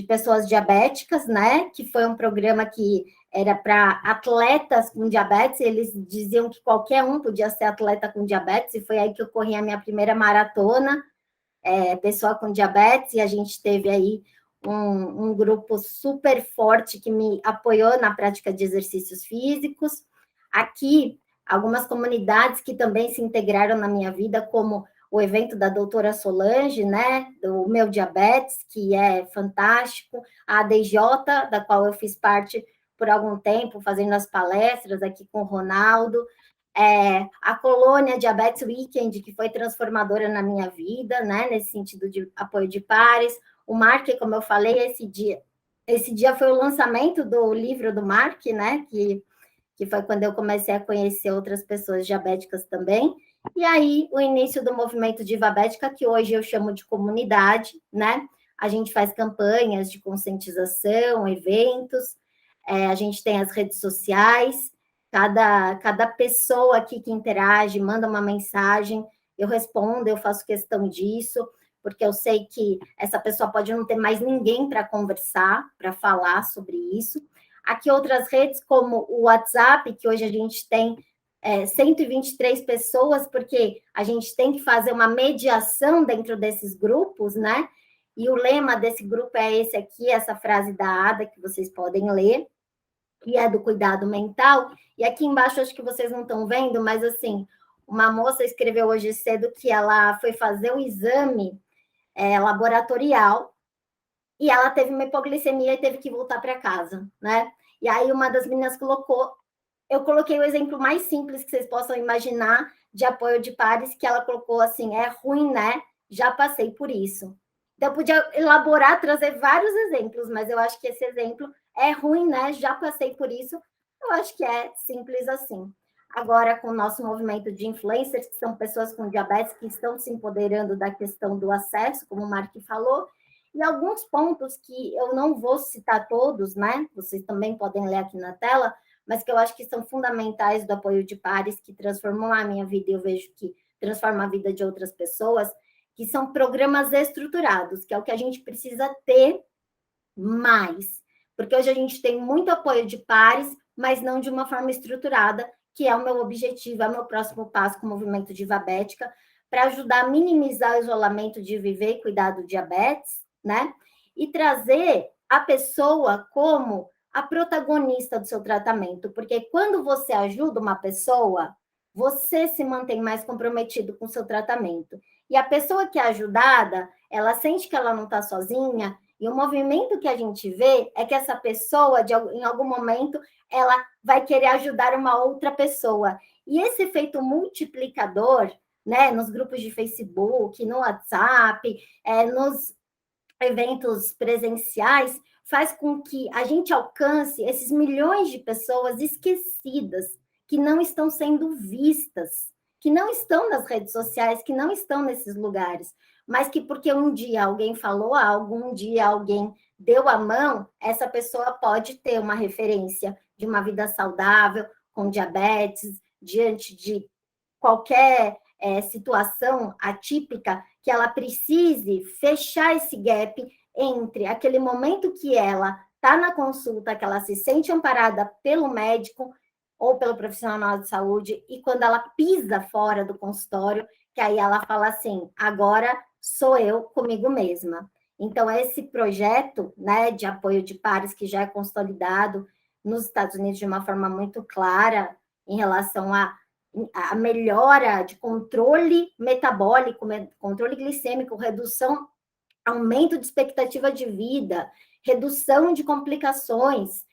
S5: pessoas diabéticas, né, que foi um programa que era para atletas com diabetes, eles diziam que qualquer um podia ser atleta com diabetes, e foi aí que eu corri a minha primeira maratona, pessoa com diabetes, e a gente teve aí um grupo super forte que me apoiou na prática de exercícios físicos. Aqui, algumas comunidades que também se integraram na minha vida, como o evento da doutora Solange, né, do Meu Diabetes, que é fantástico, a ADJ, da qual eu fiz parte por algum tempo, fazendo as palestras aqui com o Ronaldo, a Colônia Diabetes Weekend, que foi transformadora na minha vida, né, nesse sentido de apoio de pares. O Mark, como eu falei, esse dia foi o lançamento do livro do Mark, né, que foi quando eu comecei a conhecer outras pessoas diabéticas também. E aí, o início do movimento Divabética, que hoje eu chamo de comunidade, né? A gente faz campanhas de conscientização, eventos, a gente tem as redes sociais, cada pessoa aqui que interage, manda uma mensagem, eu respondo, eu faço questão disso, porque eu sei que essa pessoa pode não ter mais ninguém para conversar, para falar sobre isso. Aqui outras redes, como o WhatsApp, que hoje a gente tem 123 pessoas, porque a gente tem que fazer uma mediação dentro desses grupos, né? E o lema desse grupo é esse aqui, essa frase da Ada, que vocês podem ler, que é do cuidado mental. E aqui embaixo, acho que vocês não estão vendo, mas assim, uma moça escreveu hoje cedo que ela foi fazer um exame laboratorial e ela teve uma hipoglicemia e teve que voltar para casa, né? E aí uma das meninas eu coloquei o exemplo mais simples que vocês possam imaginar de apoio de pares, que ela colocou assim, é ruim, né? Já passei por isso. Então, eu podia elaborar, trazer vários exemplos, mas eu acho que esse exemplo é ruim, né? Já passei por isso. Eu acho que é simples assim. Agora, com o nosso movimento de influencers, que são pessoas com diabetes que estão se empoderando da questão do acesso, como o Mark falou, E alguns pontos que eu não vou citar todos, né? Vocês também podem ler aqui na tela, mas que eu acho que são fundamentais do apoio de pares, que transformam a minha vida e eu vejo que transforma a vida de outras pessoas, que são programas estruturados, que é o que a gente precisa ter mais. Porque hoje a gente tem muito apoio de pares, mas não de uma forma estruturada, que é o meu objetivo, é o meu próximo passo com o movimento Divabética, para ajudar a minimizar o isolamento de viver e cuidar do diabetes, né? E trazer a pessoa como a protagonista do seu tratamento, porque quando você ajuda uma pessoa, você se mantém mais comprometido com o seu tratamento. E a pessoa que é ajudada, ela sente que ela não está sozinha, e o movimento que a gente vê é que essa pessoa, em algum momento, ela vai querer ajudar uma outra pessoa. E esse efeito multiplicador, né, nos grupos de Facebook, no WhatsApp, nos eventos presenciais, faz com que a gente alcance esses milhões de pessoas esquecidas, que não estão sendo vistas, que não estão nas redes sociais, que não estão nesses lugares, mas que porque um dia alguém falou algo, um dia alguém deu a mão, essa pessoa pode ter uma referência de uma vida saudável, com diabetes, diante de qualquer situação atípica, que ela precise fechar esse gap entre aquele momento que ela está na consulta, que ela se sente amparada pelo médico ou pelo profissional de saúde, e quando ela pisa fora do consultório, que aí ela fala assim, agora sou eu comigo mesma. Então, esse projeto, né, de apoio de pares, que já é consolidado nos Estados Unidos de uma forma muito clara em relação a melhora de controle metabólico, controle glicêmico, redução, aumento de expectativa de vida, redução de complicações,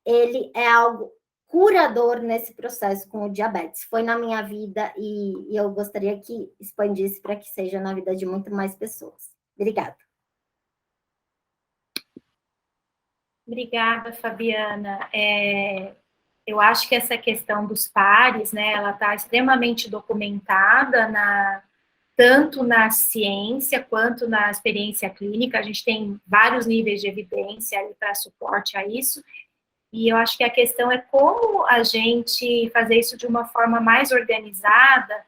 S5: ele é algo curador nesse processo com o diabetes. Foi na minha vida e eu gostaria que expandisse para que seja na vida de muito mais pessoas. Obrigada.
S1: Obrigada, Fabiana. Eu acho que essa questão dos pares, né, ela está extremamente documentada tanto na ciência quanto na experiência clínica. A gente tem vários níveis de evidência para suporte a isso. E eu acho que a questão é como a gente fazer isso de uma forma mais organizada,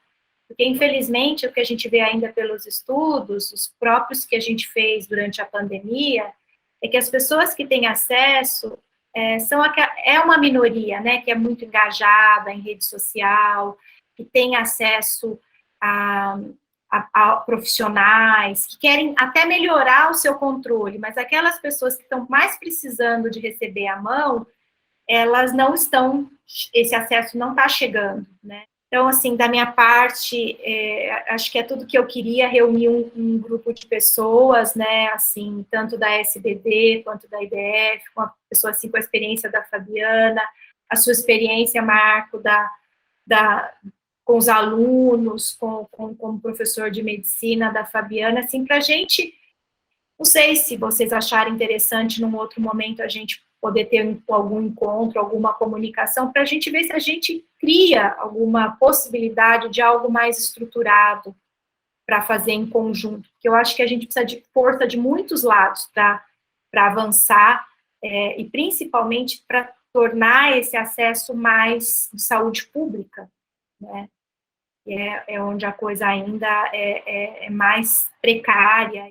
S1: porque, infelizmente, o que a gente vê ainda pelos estudos, os próprios que a gente fez durante a pandemia, é que as pessoas que têm acesso é uma minoria, né, que é muito engajada em rede social, que tem acesso a profissionais, que querem até melhorar o seu controle, mas aquelas pessoas que estão mais precisando de receber a mão, elas não estão, esse acesso não está chegando, né? Então, assim, da minha parte, acho que é tudo que eu queria, reunir um grupo de pessoas, né, assim, tanto da SBD quanto da IDF, com a pessoa, assim, com a experiência da Fabiana, a sua experiência, Marco, com os alunos, como professor de medicina da Fabiana, assim, para a gente, não sei se vocês acharem interessante num outro momento a gente poder ter algum encontro, alguma comunicação, para a gente ver se a gente cria alguma possibilidade de algo mais estruturado para fazer em conjunto, porque eu acho que a gente precisa de força de muitos lados para avançar, e principalmente para tornar esse acesso mais de saúde pública, né? É onde a coisa ainda é mais precária.